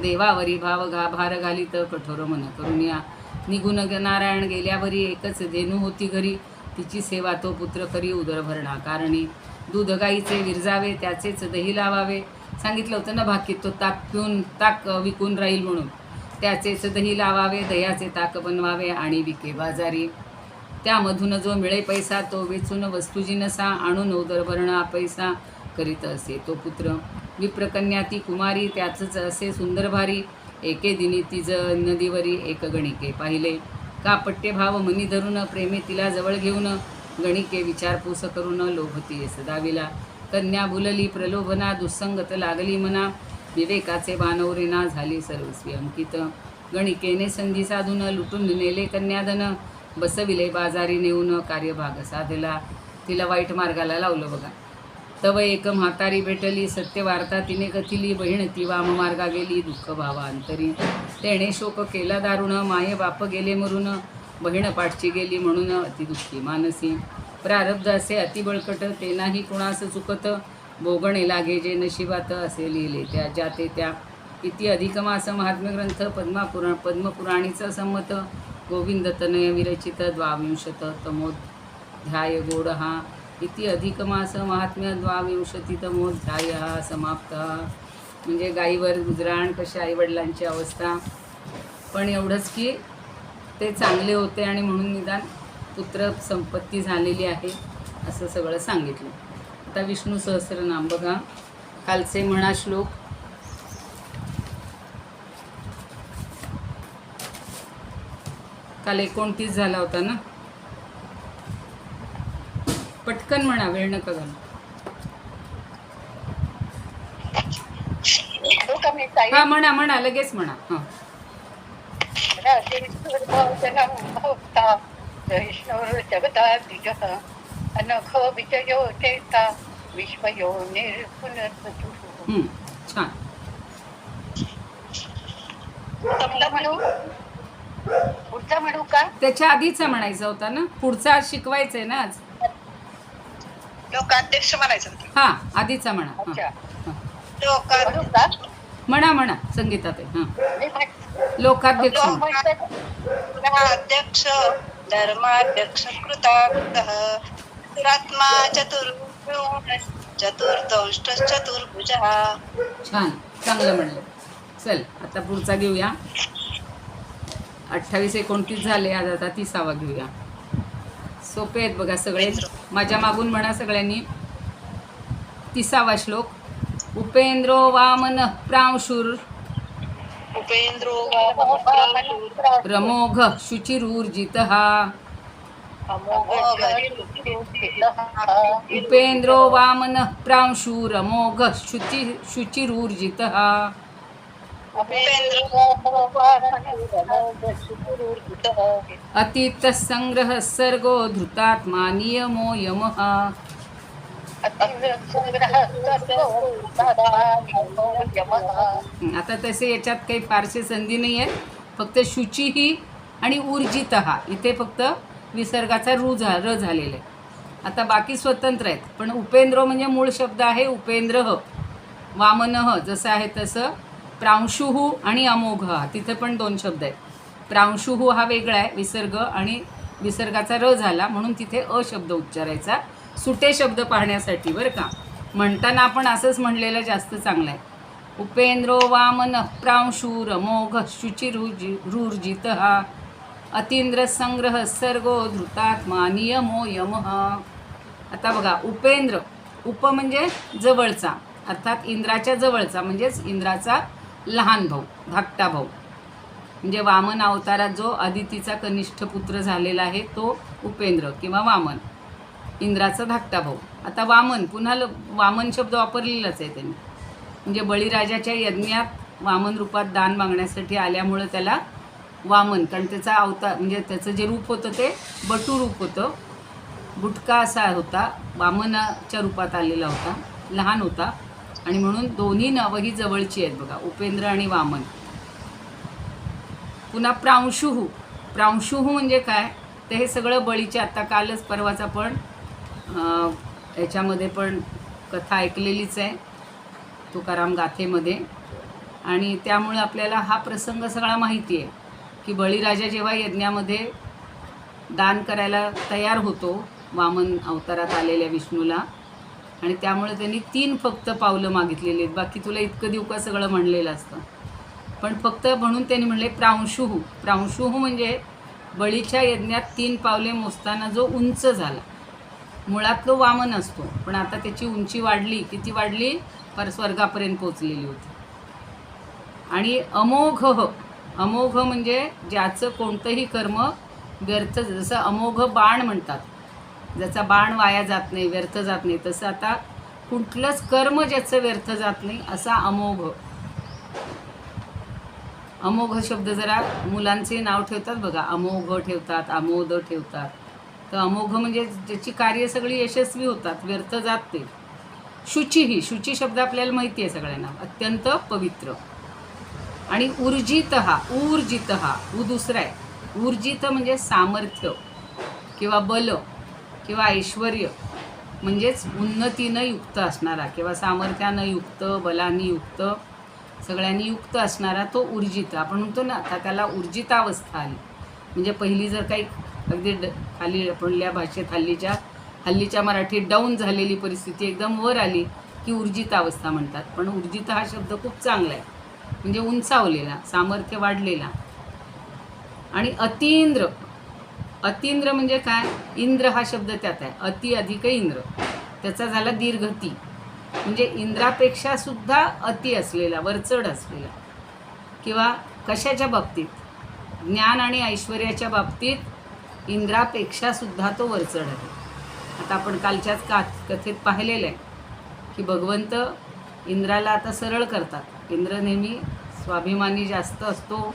देवावरी भार घालीत कठोर मन करून या. निघून नारायण गेल्यावरी एकच धेनू होती घरी, तिची सेवा तो पुत्र करी उदर भरणा कारणी. दूध गाईचे विरजावे त्याचेच दही लावावे, सांगितलं होतं ना भाकीत, तो ताक विकून राहील म्हणून. त्याचेच दही लावावे, दह्याचे ताक बनवावे आणि विके बाजारी. त्यामधून जो मिळे पैसा तो वेचून वस्तू जिनसा, आणून उदरभरणा पैसा करीत असे तो पुत्र. विप्रकन्या ती कुमारी, त्याचंच असे सुंदर भारी, एके दिनी तिज नदीवरी एक गणिके पाहिले. कापट्टे भाव मनी धरून, प्रेमे तिला जवळ घेऊन, गणिके विचारपूस करून लोभती सदाविला. कन्या भुलली प्रलोभना, दुस्संगत लागली मना, विवेकाचे बानवरेना झाली सर्वस्वी अंकित. गणिकेने संधी साधून लुटून नेले कन्याधन, बसविले बाजारी नेऊन कार्यभाग साधला. तिला वाईट मार्गाला लावलं बघा. तव एक म्हातारी भेटली, सत्य वार्ता तिने कथिली, बहीण ती वाम मार्गा गेली, दुःख भावा अंतरी. तेणे शोक केला दारुण, माये बाप गेले मरून, बहीण पाठची गेली म्हणून अतिदुःखी मानसी. प्रारब्ध असे अतिबळकट, ते नाही कुणास चुकत, भोगणे लागे जे नशिबात, असे लिहिले त्या जाते त्या. इति अधिकमास महात्म्य ग्रंथ पद्मपुराणीचा संमत गोविंदतनय विरचित द्वाविंशत तमोध्याय गोडः इति अधिकमास महात्म्य द्वाविंशतितमोध्याय समाप्ता. म्हणजे गाईवर गुजराण कशा आईवडिलांची अवस्था, पण एवढंच की ते चांगले होते आणि म्हणून निदान पुत्र संपत्ती झालेली आहे असं सगळं सांगितलं. आता विष्णू सहस्रनाम बघा. कालचे म्हणा श्लोक. काल 29 झाला होता ना. पटकन म्हणा, वेळ नका घालू. हा म्हणा म्हणा, लगेच म्हणा. हा छान. पुढचा म्हणू का? त्याच्या आधीचा म्हणायचा होता ना, पुढचा शिकवायचंय ना आज. लोकाध्यक्ष म्हणायचं. हा आधीचा म्हणा. म्हणा म्हणा संगीता ते. हा लोकाध्यक्ष अध्यक्ष धर्माध्यक्ष कृताकृतः चतुरात्मा चतुर्दंष्ट चतुर्भुजः. छान, चांगलं म्हणलं. चल आता पुढचा घेऊया. 28 29 झाले, आज आता 30वा घेऊया. सोपे आहेत बघा सगळे. माझ्या मागून म्हणा सगळ्यांनी. 30वा श्लोक. उपेंद्रो वामन प्रांशुर रमोघ शुचिरूर्जितः. उपेंद्रो वामन प्रांशु रमोघ शुचिरूर्जितः. अतीत संग्रह सर्गो धृतात्मा नियमो यमः. आता तसे याच्यात काही फारसे संधी नाही आहेत. फक्त शुचीही आणि ऊर्जितः इथे फक्त विसर्गाचा र झालेला आहे. आता बाकी स्वतंत्र आहेत. पण उपेंद्रो म्हणजे मूळ शब्द आहे उपेंद्र. वामनः जसं आहे तसं. प्रांशुः आणि अमोघ तिथे पण 2 शब्द आहेत. प्रांशुः हा वेगळा आहे विसर्ग, आणि विसर्गाचा र झाला म्हणून तिथे अ शब्द उच्चारायचा सुटे शब्द पाहण्यासाठी बरं का. म्हणताना आपण असंच म्हणलेलं जास्त चांगलं आहे. उपेंद्रो वामन प्रांशु रमोघ शुचिरूर्जितः. अतींद्र संग्रह सर्गो धृतात्मा नियमो यमः. आता बघा उपेंद्र, उप म्हणजे जवळचा, अर्थात इंद्राच्या जवळचा, म्हणजेच इंद्राचा लहान भाऊ, धाकटा भाऊ. म्हणजे वामन अवतारात जो अदितीचा कनिष्ठ पुत्र झालेला आहे तो उपेंद्र किंवा वामन, इंद्राचा धाकटा भाऊ. आता वामन, पुन्हा वामन शब्द वापरलेलाच आहे त्यांनी. म्हणजे बळीराजाच्या यज्ञात वामन रूपात दान मागण्यासाठी आल्यामुळं त्याला वामन, कारण त्याचा अवतार म्हणजे त्याचं जे रूप होतं ते बटू रूप होतं, बुटका असा होता, वामनाच्या रूपात आलेला होता, लहान होता, आणि म्हणून दोन्ही नावं ही जवळची आहेत बघा, उपेंद्र आणि वामन. पुन्हा प्रांशुः. प्रांशुः म्हणजे काय, तर हे सगळं बळीचे, आता कालच परवाचा पण याच्यामध्ये पण कथा ऐकलेलीच आहे तुकाराम गाथेमध्ये, आणि त्यामुळे आपल्याला हा प्रसंग सगळा माहिती आहे की बळीराजा जेव्हा यज्ञामध्ये दान करायला तयार होतो वामन अवतारात आलेल्या विष्णूला, आणि त्यामुळे त्यांनी 3 फक्त पावलं मागितलेली आहेत. बाकी तुला इतकं देऊ का सगळं म्हणलेलं असतं, पण फक्त म्हणून त्यांनी म्हणले प्रांशुः. प्रांशुः म्हणजे बळीच्या यज्ञात 3 पावले मोजताना जो उंच झाला. मुळात तो वामन असतो, पण आता त्याची उंची वाढली. किती वाढली, पर स्वर्गापर्यंत पोचलेली होती. आणि अमोघ. अमोघ म्हणजे ज्याचं कोणतंही कर्म व्यर्थ, जसं अमोघ बाण म्हणतात, ज्याचा बाण वाया जात नाही, व्यर्थ जात नाही, तसं आता कुठलंच कर्म ज्याचं व्यर्थ जात नाही असा अमोघ. अमोघ शब्द जरा मुलांचे नाव ठेवतात बघा, अमोघ ठेवतात, आमोद ठेवतात. तर अमोघ म्हणजे ज्याची कार्य सगळी यशस्वी होतात, व्यर्थ जात ते. शुचीही, शुची शब्द आपल्याला माहिती आहे सगळ्यांना, अत्यंत पवित्र. आणि ऊर्जितः. ऊर्जितः ऊ दुसरा आहे. ऊर्जित म्हणजे सामर्थ्य किंवा बल किंवा ऐश्वर, म्हणजेच उन्नतीनं युक्त असणारा किंवा सामर्थ्यानं युक्त, बलाने युक्त, सगळ्यांनी युक्त असणारा तो ऊर्जित, आपण म्हणतो ना, आता त्याला ऊर्जितावस्था आली. म्हणजे पहिली जर काही अगदी खाली आपल्या भाषेत हल्लीच्या मराठीत डाऊन झालेली परिस्थिती एकदम वर आली की ऊर्जितावस्था म्हणतात. पण ऊर्जित हा शब्द खूप चांगला आहे, म्हणजे उंचावलेला, सामर्थ्य वाढलेला. आणि अतींद्र, अतींद्र म्हणजे काय? इंद्र हा शब्द त्यात आहे, अति अधिक इंद्र, त्याचा झाला दीर्घती, म्हणजे इंद्रापेक्षा सुद्धा अति असलेला, वरचढ असलेला. किंवा कशाच्या बाबतीत? ज्ञान आणि ऐश्वर्याच्या बाबतीत इंद्रापेक्षा सुद्धा तो वरचढ आहे. आता आपण कालच्याच कथेत पाहिलेलं आहे की भगवंत इंद्राला आता सरळ करतात. इंद्र नेहमी स्वाभिमानी जास्त असतो,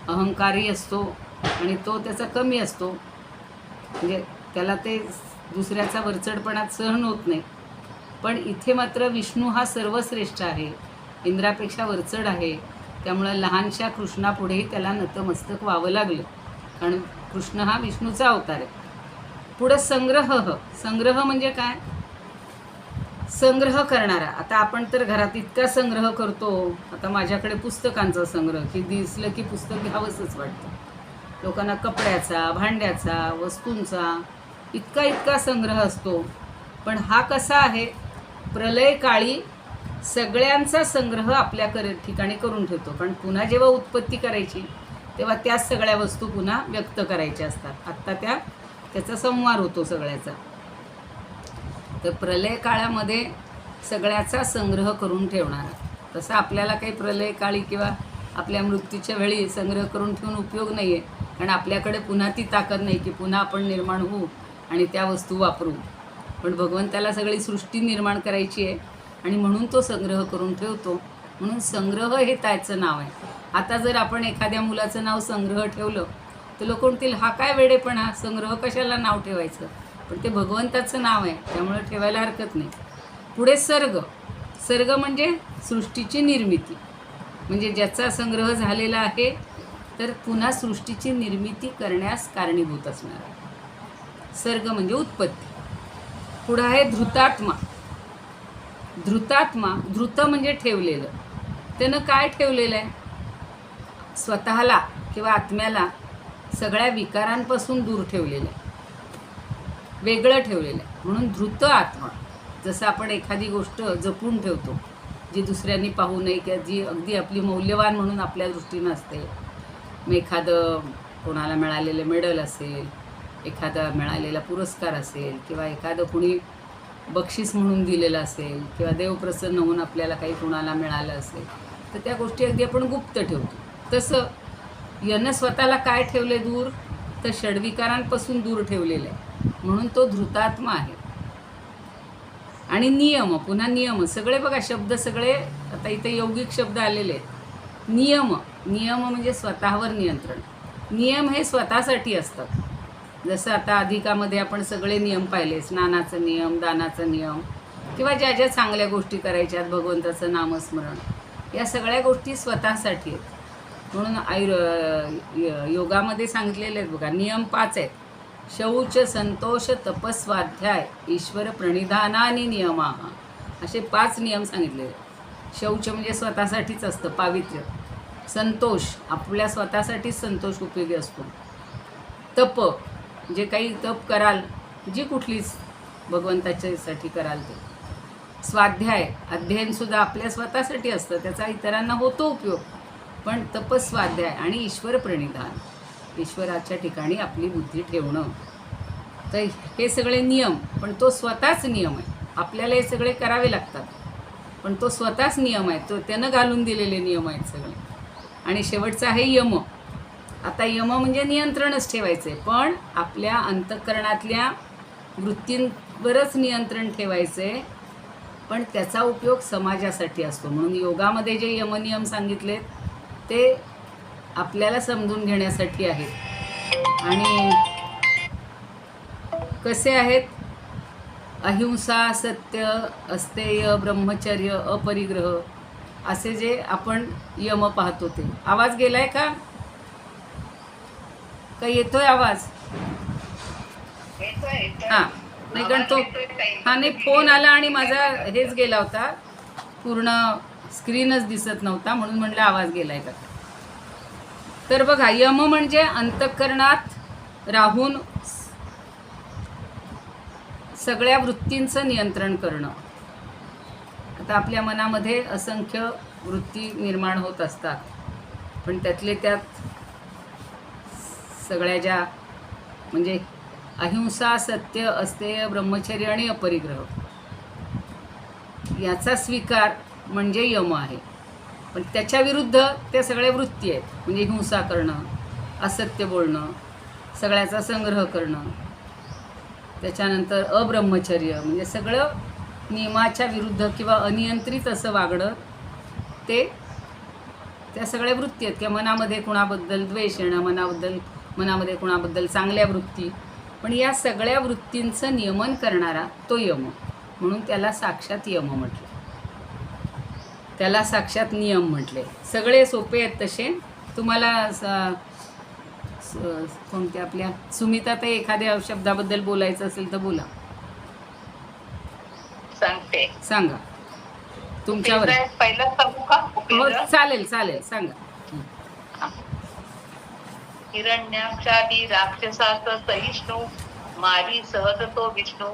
अहंकारी असतो आणि तो त्याचा कमी असतो, म्हणजे त्याला ते दुसऱ्याचा वरचढपणात सहन होत नाही. पण इथे मात्र विष्णू हा सर्वश्रेष्ठ आहे, इंद्रापेक्षा वरचढ आहे. त्यामुळं लहानशा कृष्णापुढेही त्याला नतमस्तक व्हावं लागलं, कारण कृष्ण हा विष्णूचा अवतार आहे. पुढं संग्रह. संग्रह म्हणजे काय? संग्रह करणारा. आता आपण तर घरात इतका संग्रह करतो, आता माझ्याकडे पुस्तकांचा संग्रह, की दिसलं की पुस्तक घ्यावंसंच वाटतं. लोकांना कपड्याचा, भांड्याचा, वस्तूंचा इतका संग्रह असतो. पण हा कसा आहे? प्रलय काळी सगळ्यांचा संग्रह आपल्या ठिकाणी करून ठेवतो, कारण पुन्हा जेव्हा उत्पत्ती करायची तेव्हा त्याच सगळ्या वस्तू पुन्हा व्यक्त करायच्या असतात. आत्ता त्याचा संवार होतो सगळ्याचा. तर प्रलय काळामध्ये सगळ्याचा संग्रह करून ठेवणारा. तसं आपल्याला काही प्रलय काळी किंवा आपल्या मृत्यूच्या वेळी संग्रह करून ठेवून उपयोग नाही आहे, कारण आपल्याकडे पुन्हा ती ताकद नाही की पुन्हा आपण निर्माण होऊ आणि त्या वस्तू वापरू. पण भगवंताला सगळी सृष्टी निर्माण करायची आहे आणि म्हणून तो संग्रह करून ठेवतो. म्हणून संग्रह हे त्याचं नाव आहे. आता जर आपण एखाद्या मुलाचं नाव संग्रह ठेवलं तर लोक म्हणतील हा काय वेडेपणा, संग्रह कशाला नाव ठेवायचं? पण ते भगवंताचं नाव आहे, त्यामुळे ठेवायला हरकत नाही. पुढे सर्ग. सर्ग म्हणजे सृष्टीची निर्मिती, म्हणजे ज्याचा संग्रह झालेला आहे तर पुन्हा सृष्टीची निर्मिती करण्यास कारणीभूत असणार आहे. सर्ग म्हणजे उत्पत्ती. पुढं आहे धृतात्मा. धृतात्मा, धृत म्हणजे ठेवलेलं. त्यानं काय ठेवलेलं आहे? स्वतःला किंवा आत्म्याला सगळ्या विकारांपासून दूर ठेवलेलं आहे, वेगळं ठेवलेलं आहे. म्हणून धृत आत्मा. जसं आपण एखादी गोष्ट जपून ठेवतो, जी दुसऱ्यांनी पाहू नये किंवा जी अगदी आपली मौल्यवान म्हणून आपल्या दृष्टीनं असते. मग एखादं कोणाला मिळालेलं मेडल असेल, एखादा मिळालेला पुरस्कार असेल, किंवा एखादं कुणी बक्षीस म्हणून दिलेलं असेल, किंवा देवप्रसन्न होऊन आपल्याला काही कोणाला मिळालं असेल, तर त्या गोष्टी अगदी आपण गुप्त ठेवतो. तसं यानं स्वतःला काय ठेवले दूर? तर षड्विकारांपासून दूर ठेवलेलं आहे, म्हणून तो धृतात्मा आहे. आणि नियम. पुन्हा नियम. सगळे बघा शब्द सगळे आता इथे यौगिक शब्द आलेले आहेत. नियम. नियम म्हणजे स्वतःवर नियंत्रण. नियम हे स्वतःसाठी असतात. जसं आता अधिकामध्ये आपण सगळे नियम पाहिले, स्नानाचा नियम, दानाचा नियम, किंवा ज्या ज्या चांगल्या गोष्टी करायच्यात, भगवंताचं नामस्मरण, या सगळ्या गोष्टी स्वतःसाठी आहेत. म्हणून योगामध्ये सांगितलेले आहेत बघा, नियम 5 आहेत. शौच, संतोष, तपस्वाध्याय, ईश्वर प्रणिधानानी नियमा, असे 5 नियम सांगितलेले. शौच म्हणजे स्वतःसाठीच असतं, पावित्र्य. संतोष, आपल्या स्वतःसाठीच संतोष उपयोगी असतो. तप, जे काही तप कराल, जी कुठलीच भगवंताच्यासाठी कराल ते. स्वाध्याय, अध्ययनसुद्धा आपल्या स्वतःसाठी असतं, त्याचा इतरांना होतो उपयोग. पण तपस्वाध्याय आणि ईश्वर प्रणिधान, ईश्वराच्या ठिकाणी आपली बुद्धी ठेवणं. तर हे सगळे नियम, पण तो स्वतःच नियम आहे. आपल्याला हे सगळे करावे लागतात, पण तो स्वतःच नियम आहे, तो त्यानं घालून दिलेले नियम आहेत सगळे. आणि शेवटचा आहे यम. आता यम म्हणजे नियंत्रणच ठेवायचं आहे, पण आपल्या अंतःकरणातल्या वृत्तींवरच नियंत्रण ठेवायचं आहे, पण त्याचा उपयोग समाजासाठी असतो. म्हणून योगामध्ये जे यमनियम सांगितलेत ते आपल्याला समजून घेण्यासाठी आहेत. आणि कसे आहेत? अहिंसा, सत्य, अस्तेय, ब्रह्मचर्य, अपरिग्रह, असे जे आपण यम पाहतो ते. आवाज गेलाय का? काही येतोय आवाज? हां, नाही कारण तो, हा नाही, फोन आला आणि माझा हेच गेला होता, पूर्ण स्क्रीनच दिसत नव्हता म्हणून म्हणलं आवाज गेलाय का. तर बघा, यम म्हणजे अंतःकरणात राहून सगळ्या वृत्तींचं नियंत्रण करणं. आता आपल्या मनामध्ये असंख्य वृत्ती निर्माण होत असतात, पण त्यातले त्यात सगळ्या ज्या म्हणजे अहिंसा, सत्य, अस्तेय, ब्रह्मचर्य आणि अपरिग्रह याचा स्वीकार म्हणजे यम आहे. पण त्याच्या विरुद्ध त्या सगळ्या वृत्ती आहेत, म्हणजे हिंसा करणं, असत्य बोलणं, सगळ्याचा संग्रह करणं, त्याच्यानंतर अब्रह्मचर्य म्हणजे सगळं नियमाच्या विरुद्ध किंवा अनियंत्रित असं वागणं. ते त्या सगळ्या वृत्ती आहेत किंवा मनामध्ये कुणाबद्दल द्वेष येणं, मनामध्ये कुणाबद्दल चांगल्या वृत्ती. पण या सगळ्या वृत्तींचं नियमन करणारा तो यम, म्हणून त्याला साक्षात यम म्हटलं, त्याला साक्षात नियम म्हटले. सगळे सोपे आहेत तसे. तुम्हाला कोणत्या आपल्या सुमिता ते एखाद्या शब्दाबद्दल बोलायचं असेल तर बोला. सांगते. सांगा तुमच्यावर. पहिला सांगू का? हो, चालेल चालेल, सांगा. हिरण्याक्षादी राक्षसास सहिष्णू मारी सहज तो विष्णू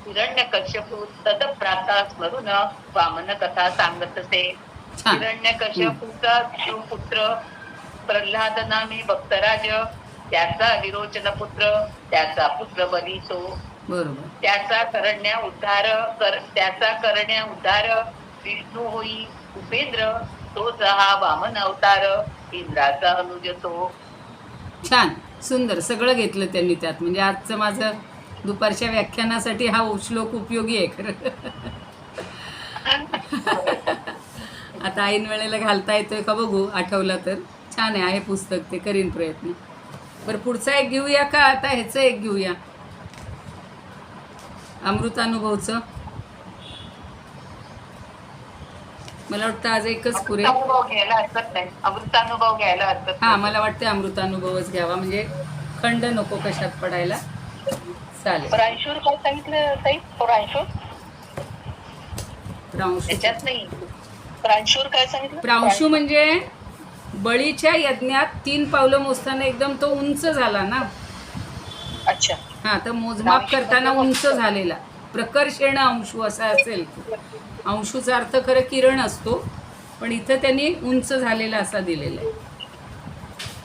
हिरण्यकश्यपू तदप्राता स्मरून वामन कथा सांगतसे. छान. हिरण्यकश्यपूचा पुत्र प्रल्हाद नामी भक्तराज त्याचा विरोचन पुत्र त्याचा पुत्र बली तो. बरोबर. त्याचा करण्या उद्धार विष्णू होई उपेंद्र तोच हा वामन अवतार इंद्राचा अनुज तो. छान, सुंदर, सगळं घेतलं त्यांनी त्यात. म्हणजे आजचं माझं दुपारच्या व्याख्यानासाठी हा श्लोक उपयोगी आहे खरं. आता ऐन वेळेला घालता येतोय का बघू, आठवला तर. छान आहे पुस्तक, ते करीन प्रयत्न. बरं, पुढचा एक घेऊया का आता ह्याचं एक घेऊया, अमृतानुभवचं. मला वाटतं आज एकच पुरे. अमृतानुभव घ्यायला हरकत हां, मला वाटतं अमृतानुभवच घ्यावा, म्हणजे खंड नको कशात पडायला. चालेल. प्रांशूर काय सांगितलं ताई? प्रांशू. त्याच्यात नाही. प्रांशूर काय सांगितलं? प्रांशू म्हणजे बळीच्या यज्ञात 3 पावलं मोजताना एकदम तो उंच झाला ना. अच्छा. हा, तर मोजमाप करताना उंच झालेला. प्रकर्षेण अंशू असा असेल. अंशूचा अर्थ खरं किरण असतो, पण इथं त्यांनी उंच झालेला असा दिलेला आहे.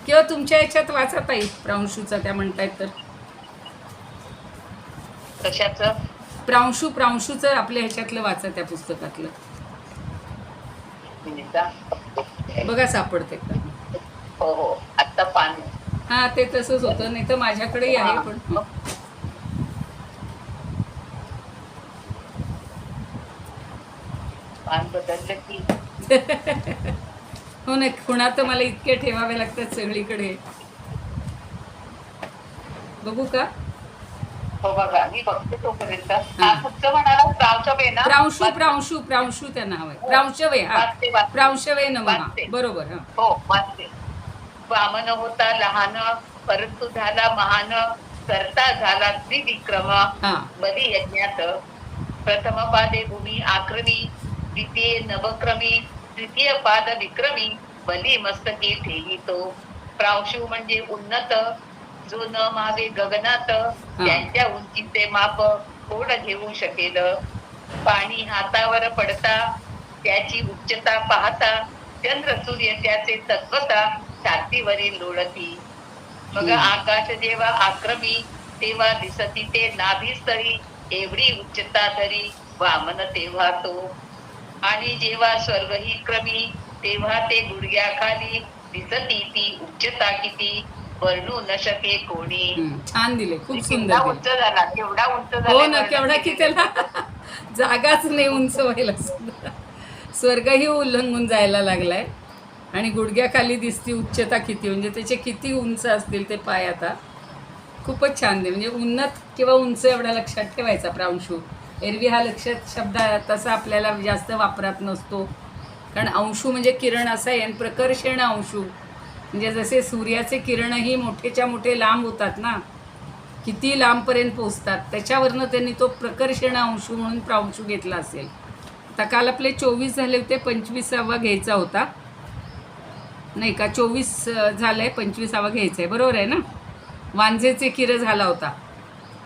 किंवा तुमच्या याच्यात वाचता येईल प्रांशूचा, त्या म्हणतायत तर. कशाचं? प्रांशूचं आपल्या ह्याच्यातलं वाचा, त्या पुस्तकातलं बघा, सापडते का? हो हो, आता पान. हा, ते तसंच होतं, नाही तर माझ्याकडेही आहे. पण पान बदललं की. हो ना, खुणा तर मला इतके ठेवावे लागतात सगळीकडे. बघू का? हो बघा, मी बघते तोपर्यंत. फक्त म्हणाला प्रांशवे ना. प्रांशू त्यांना हवंय. प्रांशवे. हा, प्रांशवे नमः. बरोबर. हा, हो, वाचते. वामन होता लहान परंतु झाला महान करता झाला त्रिविक्रम. बली यज्ञात प्रथम पादे भूमी आक्रमी द्वितीय नवक्रमी तृतीय पाद विक्रमी बली मस्तकी ठेवी तो. प्रांशू म्हणजे उन्नत, जो न मागे गगनात त्यांच्या उंचीचे माप कोण घेऊ शकेल. पाणी हातावर पडता त्याची उच्चता पाहता चंद्र सूर्य त्याचे तत्वता छातीवरील लोळती. मग आकाश जेव्हा आक्रमी तेव्हा दिसती ते नाभीस्तरी एवढी उच्चता धरी वामन तेव्हा तो. आणि जेव्हा स्वर्ग ही क्रमी तेव्हा ते गुडघ्याखाली दिसती ती उच्चता किती वर्णू न शके कोणी. छान दिले, खूप सुंदर. उंच झाला, केवढा उंच झाला. हो ना, केवढा की त्याला जागाच नाही उंच व्हायला सुद्धा. स्वर्गही उल्लंघून जायला लागलाय आणि गुडघ्याखाली दिसती उच्चता किती, म्हणजे त्याचे किती उंच असतील ते पाय. आता खूपच छान दे, म्हणजे उन्नत किंवा उंच एवढा लक्षात ठेवायचा प्रांशू. एरवी हा लक्षात शब्द तसा आपल्याला जास्त वापरात नसतो, कारण अंशू म्हणजे किरण असा आहे. आणि प्रकर्षण अंशू म्हणजे जसे सूर्याचे किरणही मोठेच्या मोठे लांब होतात ना, किती लांबपर्यंत पोचतात, त्याच्यावरनं त्यांनी तो प्रकर्षण अंशू म्हणून प्रांशू घेतला असेल. आता काल आपले 24 झाले होते, 25वा घ्यायचा होता नाही का? 24 झालंय, 25वा घ्यायचा आहे, बरोबर आहे ना? वांजेचे किर झाला होता,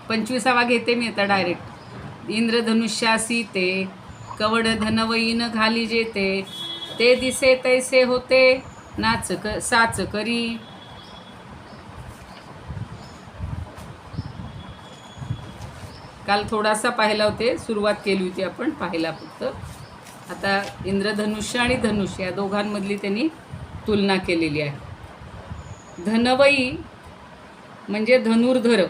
25वा घेते मी आता डायरेक्ट. इंद्रधनुष्यासी ते कवड धनवईन घाली जेते, ते दिसे तैसे होते साच करी. काल थोडासा पाहिला होते, सुरुवात केली होती आपण पाहायला फक्त. आता इंद्रधनुष्य आणि धनुष्य या दोघांमधली त्यांनी तुलना केलेली आहे. धनवई म्हणजे धनुर्धर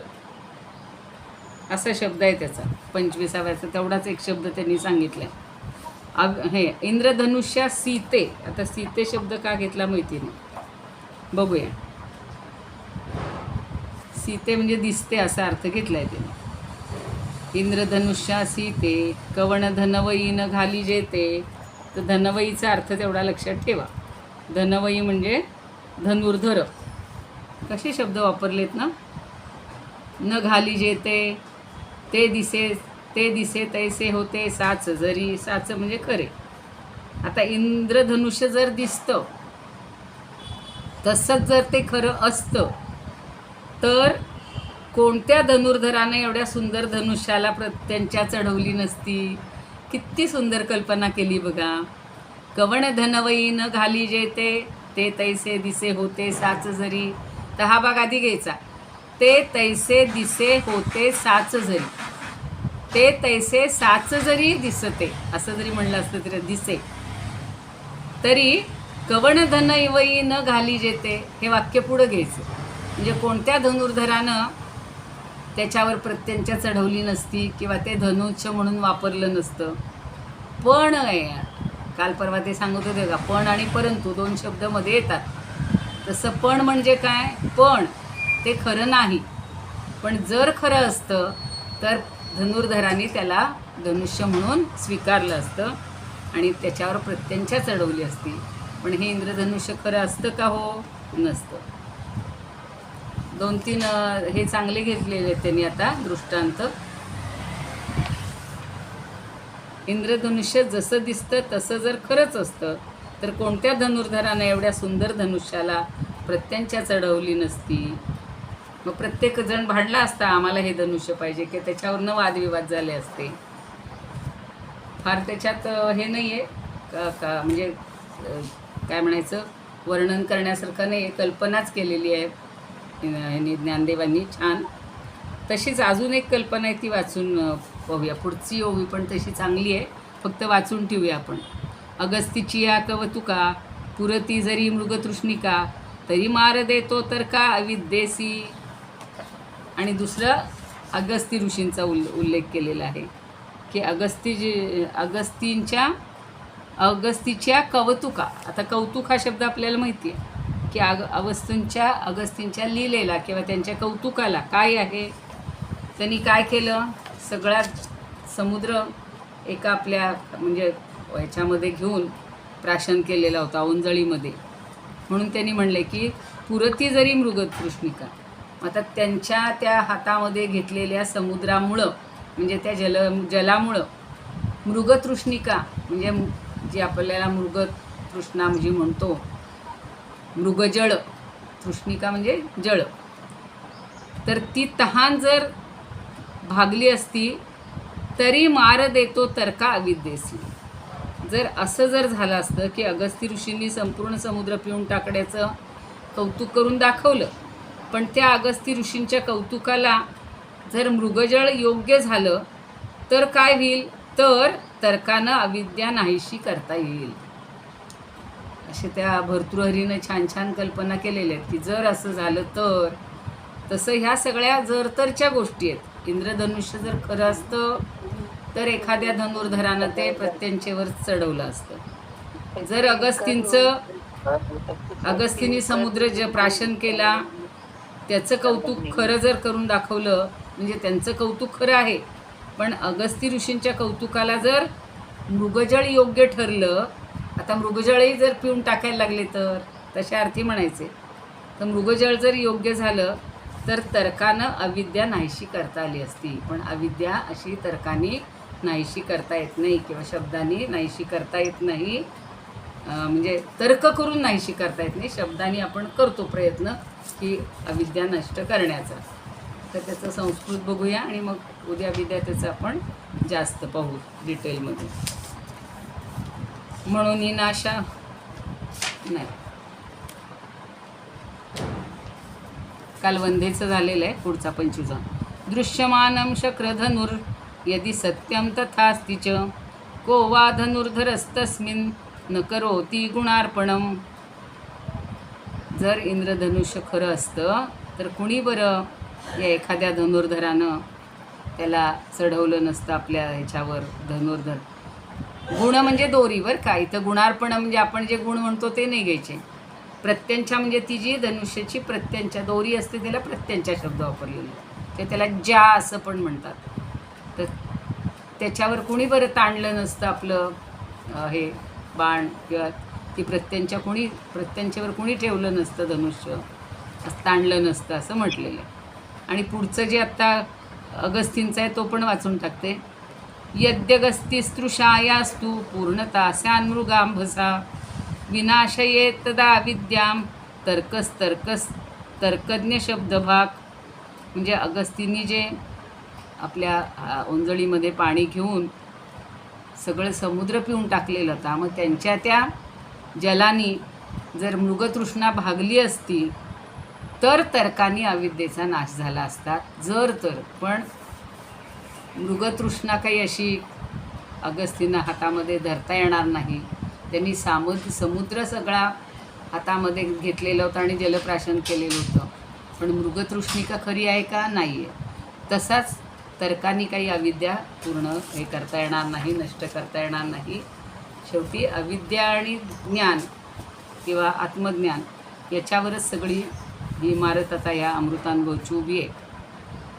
असा शब्द आहे त्याचा, 25व्याचा तेवढाच एक शब्द त्यांनी सांगितला आहे. हे इंद्रधनुष्या सीते, आता सीते शब्द का घेतला माहिती नाही, बघूया. सीते म्हणजे दिसते असा अर्थ घेतला आहे त्याने. इंद्रधनुष्या सीते कवण धनवई न घाली जेते, तर धनवईचा अर्थ तेवढा लक्षात ठेवा. धनवई म्हणजे धनुर्धर. कसे शब्द वापरलेत ना, न घाली जेते, ते दिसे तैसे होते साच जरी, साच म्हणजे खरे. आता इंद्रधनुष्य जर दिसतं तसंच जर ते खरं असतं तर कोणत्या धनुर्धराने एवढ्या सुंदर धनुष्याला प्रत्यंच्या चढवली नसती. किती सुंदर कल्पना केली बघा. कवण धनवई न घाली जेते, ते तैसे दिसे होते साच जरी. तर हा भाग आधी घ्यायचा. ते तैसे दिसे होते साच जरी, ते तैसे साच जरी दिसते असं जरी म्हणलं असतं तरी दिसे, तरी कवण धनवई न घाली जेते हे वाक्य पुढं घ्यायचं. म्हणजे कोणत्या धनुर्धरानं त्याच्यावर प्रत्यंच्या चढवली नसती किंवा ते धनुष्य म्हणून वापरलं नसतं. पण काल परवा ते सांगत होते का, पण आणि परंतु दोन शब्द मध्ये येतात. तसं पण म्हणजे काय, पण ते खरं नाही. पण जर खरं असतं तर धनुर्धराने त्याला धनुष्य म्हणून स्वीकारलं असतं आणि त्याच्यावर प्रत्यंच्या चढवली असती. पण हे इंद्रधनुष्य खरं असतं का? हो, नसतं. 2-3 हे चांगले घेतलेले आहेत त्यांनी आता दृष्टांत. इंद्रधनुष्य जसं दिसतं तसं जर खरंच असतं तर कोणत्या धनुर्धरानं एवढ्या सुंदर धनुष्याला प्रत्यंच्या चढवली नसती. मग प्रत्येक जण भांडला असता, आम्हाला हे धनुष्य पाहिजे, की त्याच्यावरनं वादविवाद झाले असते. फार त्याच्यात हे नाही आहे का म्हणजे काय म्हणायचं, वर्णन करण्यासारखं नाही आहे, कल्पनाच केलेली आहे ज्ञानदेवांनी छान. तशीच अजून एक कल्पना आहे, ती वाचून पाहूया. पुढची ओवी पण तशी चांगली आहे, फक्त वाचून ठेवूया आपण. अगस्तीची या कवतुका पुरती जरी मृगतृष्णिका, तरी मार देतो तर का अविद्येसी. आणि दुसरं अगस्ती ऋषींचा उल्लेख केलेला आहे की अगस्तीच्या कवतुका. आता कौतुक हा शब्द आपल्याला माहिती आहे की अगस्तींच्या लीलेला किंवा त्यांच्या कौतुकाला काय आहे. त्यांनी काय केलं, सगळा समुद्र एका आपल्या म्हणजे ह्याच्यामध्ये घेऊन प्राशन केलेला होता, ओंजळीमध्ये. म्हणून त्यांनी म्हणले की पुरती जरी मृगतृष्णिका. आता त्यांच्या त्या हातामध्ये घेतलेल्या समुद्रामुळं म्हणजे त्या जलामुळं मृगतृष्णिका म्हणजे जी आपल्याला मृगतृष्णा म्हणजे म्हणतो, मृगजळ, तृष्णिका म्हणजे जळ, तर ती तहान जर भागली असती तरी मार देतो तर्का अविद्येसी. जर असं जर झालं असतं की अगस्ती ऋषींनी संपूर्ण समुद्र पिऊन टाकण्याचं कौतुक करून दाखवलं, पण त्या अगस्ती ऋषींच्या कौतुकाला जर मृगजळ योग्य झालं तर काय होईल, तर तर्कानं अविद्या नाहीशी करता येईल. असे त्या भर्तृहरीनं छान छान कल्पना केलेल्या आहेत की जर असं झालं तर. तसं ह्या सगळ्या जरतरच्या गोष्टी आहेत. इंद्रधनुष्य जर खरं असतं तर एखाद्या धनुर्धरानं ते प्रत्यंचेवर चढवलं असतं. जर अगस्तींनी समुद्र प्राशन केला, त्याचं कौतुक खरं जर करून दाखवलं म्हणजे त्यांचं कौतुक खरं आहे. पण अगस्ती ऋषींच्या कौतुकाला जर मृगजळ योग्य ठरलं, आता मृगजळही जर पिऊन टाकायला लागले तर तशा अर्थी म्हणायचे, तर मृगजळ जर योग्य झालं तर तर्कानं अविद्या नाहीशी करता आली असती. पण अविद्या अशी तर्काने नाहीशी करता येत नाही किंवा शब्दांनी नाहीशी करता येत नाही, म्हणजे तर्क करून नाहीशी करता येत नाही, शब्दांनी आपण करतो प्रयत्न की अविद्या नष्ट करण्याचा. तर त्याचं संस्कृत बघूया आणि मग उद्या विद्या त्याचं आपण जास्त पाहू डिटेलमध्ये. म्हणून ही नाशा नाही, काल वंदेचं झालेलं आहे. पुढचा 25. दृश्यमानं शक्रधनुर् यदि सत्यं तथास्ति च को वा धनुर्धरस्तस्मिन् न करोति गुणार्पणम. जर इंद्रधनुष्य खरं असतं तर कुणी बरं या एखाद्या धनुर्धरानं त्याला चढवलं नसतं आपल्या ह्याच्यावर धनुर्धर. गुण म्हणजे दोरीवर का, इथं गुणार्पण म्हणजे आपण जे गुण म्हणतो ते नाही घ्यायचे. प्रत्यंच्या म्हणजे ती जी धनुष्याची प्रत्यंच्या दोरी असते त्याला प्रत्यंच्या शब्द वापरलेले, ते त्याला ज्या असं पण म्हणतात. तर त्याच्यावर कुणी बरं ताणलं नसतं आपलं हे बाण किंवा ती प्रत्यंच्यावर कुणी ठेवलं नसतं, धनुष्य ताणलं नसतं असं म्हटलेलं आहे. आणि पुढचं जे आत्ता अगस्तींचं आहे तो पण वाचून टाकते. यद्यगस्तिस्तृषायास्तु पूर्णतास्यान्मृगांभसा विनाशयेत तदा विद्याम तर्कज्ञ शब्दभाग. म्हणजे अगस्तींनी जे आपल्या ओंजळीमध्ये पाणी घेऊन सगळं समुद्र पिऊन टाकलेलं होता, मग त्यांच्या त्या जलानी जर मृगतृष्णा भागली असती तर तर्काने अविद्येचा नाश झाला असता. जर तर पण मृगतृष्णा काही अशी अगस्तींना हातामध्ये धरता येणार नाही. त्यांनी समुद्र सगळा हातामध्ये घेतलेला होता आणि जलप्राशन केलेलं होतं, पण मृगतृष्णिका खरी आहे का, नाही आहे. तसाच तर्काने काही अविद्या पूर्ण हे करता येणार नाही, नष्ट करता येणार नाही. शेवटी अविद्या आणि ज्ञान किंवा आत्मज्ञान याच्यावरच सगळी ही इमारत आता या अमृतानुभवची उभी आहे.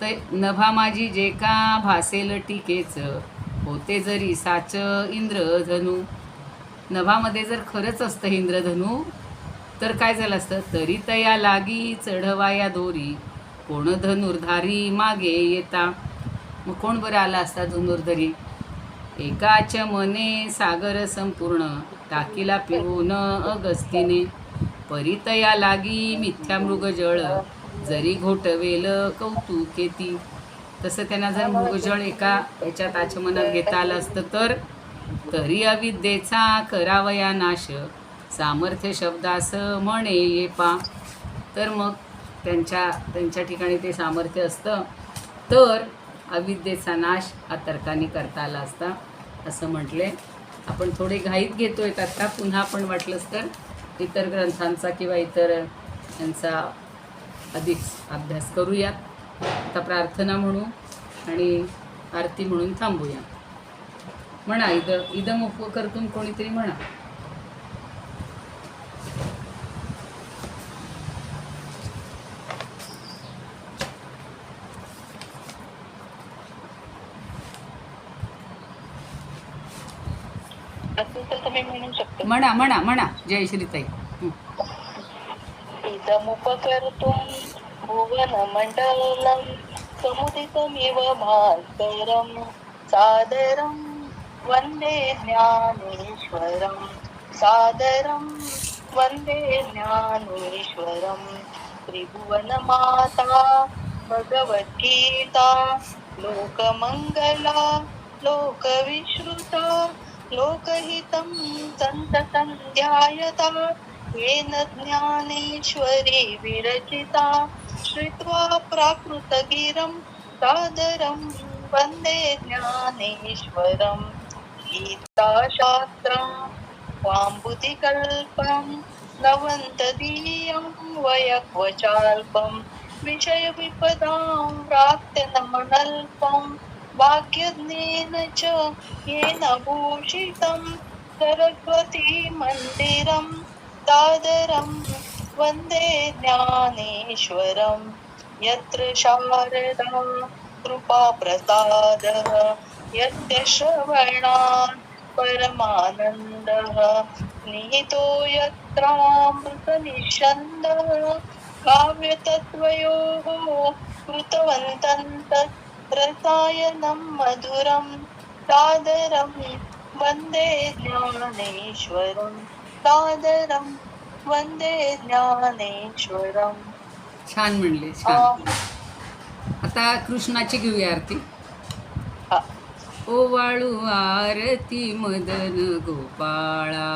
तर नभा माझी जे का भासेल टीकेच होते जरी साच इंद्रधनू. नभामध्ये जर खरंच असतं इंद्रधनू तर काय झालं असतं, तरी तया लागी चढवाया दोरी कोण धनुर्धारी मागे येता. मग कोण बरं आला असता धनुर्धरी. एकाच मने सागर संपूर्ण टाकीला पिऊन अगस्तीने परितया लागी मिथ्या मृगजळ जरी घोटवेल कौतुकेती. तसं त्यांना जर मृगजळ एका ह्याच्यात आचमनात घेता आलं असतं तर तरी अविद्येचा करावया नाश सामर्थ्य शब्दास म्हणे ये पा. तर मग त्यांच्या ठिकाणी ते सामर्थ्य असतं तर अविद्येचा नाश तर्काने करता आला असता असं म्हटले. आपण थोडे घाईत घेतोय आता, पुन्हा आपण वाटलंच तर इतर ग्रंथांचा किंवा इतर यांचा अधिक अभ्यास करूयात. आता प्रार्थना म्हणू आणि आरती म्हणून थांबूया. म्हणा इदम उपकर्तुम कोणीतरी म्हणा. म्हणा म्हणा म्हणा जय श्रीताई. इदमुपकर्तुं भुवनमण्डलं समुदितमिव भास्करं सादरं वन्दे ज्ञानेश्वरं सादरं वन्दे ज्ञानेश्वरं. त्रिभुवनमाता भगवद्गीता लोकमङ्गला लोकविश्रुता लोकहितं सन्ततं ध्यायता येन ज्ञानेश्वरी विरचिता. श्रुत्वा प्राकृतगिरं सादरं वन्दे ज्ञानेश्वरं. गीताशास्त्रं वाम्बुधिकल्पं नवन्तदीयं वयक्वचाल्पं विषयविपदां प्राप्त्यनमनल्पं भाग्यज्ञेन च येन भूषितं. सरस्वती मन्दिरं दादरं वन्दे ज्ञानेश्वरं. यत्र शारदा कृपाप्रसादः यस्य श्रवणात् परमानन्दः निहितो यत्रामृतनिःस्यन्दः काव्यतत्त्वयोः कृतवन्तं तत् रसायनं मधुरं सादरं वन्दे ज्ञानेश्वरं सादरं वन्दे ज्ञानेश्वरम्. छान म्हणले, छान. आता कृष्णाची घेऊया आरती. ओवाळू आरती मदन गोपाळा,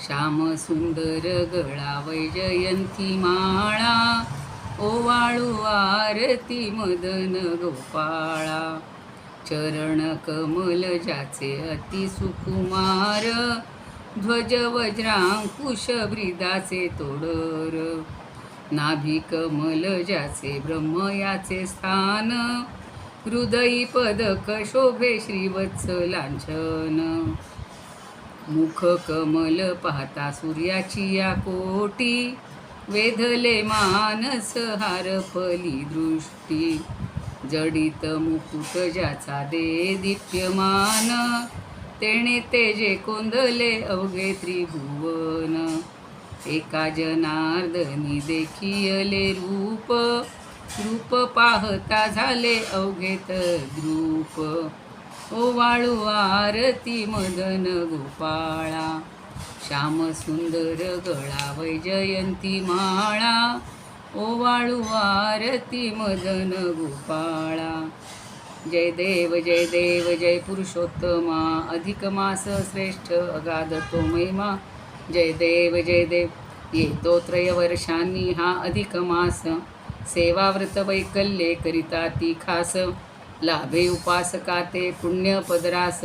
श्याम सुंदर गळा वैजयंती माळा. ओवाळू आरती मदन गोपाळा, चरण कमल ज्याचे अति सुकुमार. ध्वज वज्रांकुश ब्रिदाचे तोडर, नाभी कमल ज्याचे ब्रह्म याचे स्थान. हृदयी पदक शोभे श्रीवत्स लांछन, मुख कमल पाहता सूर्याची या कोटी. वेधले मानस हारपली दृष्टी, जडित मुकुट ज्याचा दे दीप्यमान. तेणे तेजे कोंदले अवघे त्रिभुवन, एका जनार्दनी देखियले रूप. रूप पाहता झाले अवघेत द्रूप. ओवाळू आरती मदन गोपाळा, श्याम सुंदर गळा वैजयंती माळा. ओवाळू आरती मदन गोपाळा. जय देव जय देव जय पुरुषोत्तमा, अधिक मास श्रेष्ठ अगाध तो महिमा. जय देव जय देव. येतो त्रयवर्षांनी हा अधिक मास, सेवाव्रत वैकल्ये करिता ती खास. लाभे उपासका ते पुण्य पदरास,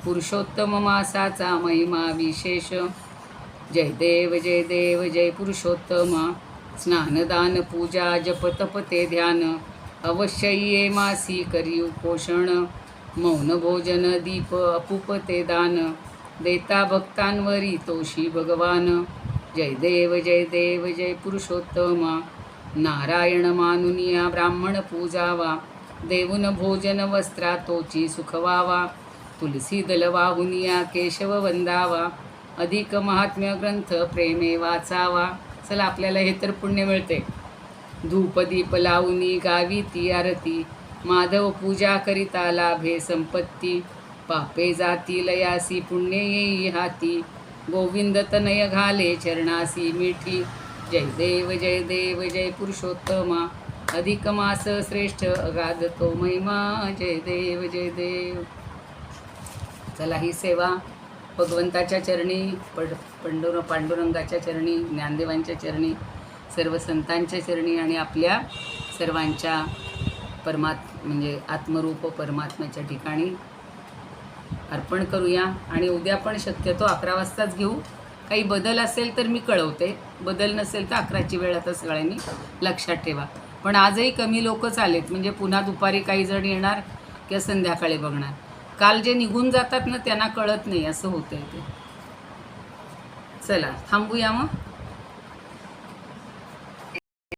पुरुषोत्तम मासाचा महिमा विशेष. जय देव जय देव जय पुरुषोत्तमा. स्नानदान पूजा जप तप ते ध्यान, अवश्य ये मासी करी उपोषण. मौन भोजन दीप अपूप ते दान, देता भक्तांवरी तोषी भगवान. जय देव जय देव जय पुरुषोत्तमा. नारायण मानुनिया ब्राह्मण पूजावा, देऊन भोजन वस्त्रा तोची सुखवावा. तुलसी दल वाहुनिया केशव वंदावा, अधिक महात्म्य ग्रंथ प्रेमे वाचावा. चला आपल्याला हे तर पुण्य मिळते. धूपदीप लावूनी गावी ती आरती, माधव पूजा करिता लाभे संपत्ती. पापे जाती लयासी पुण्य येई हाती, गोविंद तनय घाले चरणासी मिठी. जय देव जय देव जय पुरुषोत्तमा. अधिक मास श्रेष्ठ अगाध तो महिमा. जय देव जय देव. चला ही सेवा भगवंताच्या चरणी, पांडुरंगाच्या चरणी, ज्ञानदेवांच्या चरणी, सर्व संतांच्या चरणी आणि आपल्या सर्वांच्या म्हणजे आत्मरूप परमात्म्याच्या ठिकाणी अर्पण करूया. आणि उद्या पण शक्यतो 11 वाजताच घेऊ. काही बदल असेल तर मी कळवते, बदल नसेल तर 11ची वेळ आता सगळ्यांनी लक्षात ठेवा. पण आजही कमी लोकच आलेत, म्हणजे पुन्हा दुपारी काही जण येणार किंवा संध्याकाळी बघणार. काल जे निघून जातात ना त्यांना कळत नाही, असं होतंय ते. चला थांबूया मग.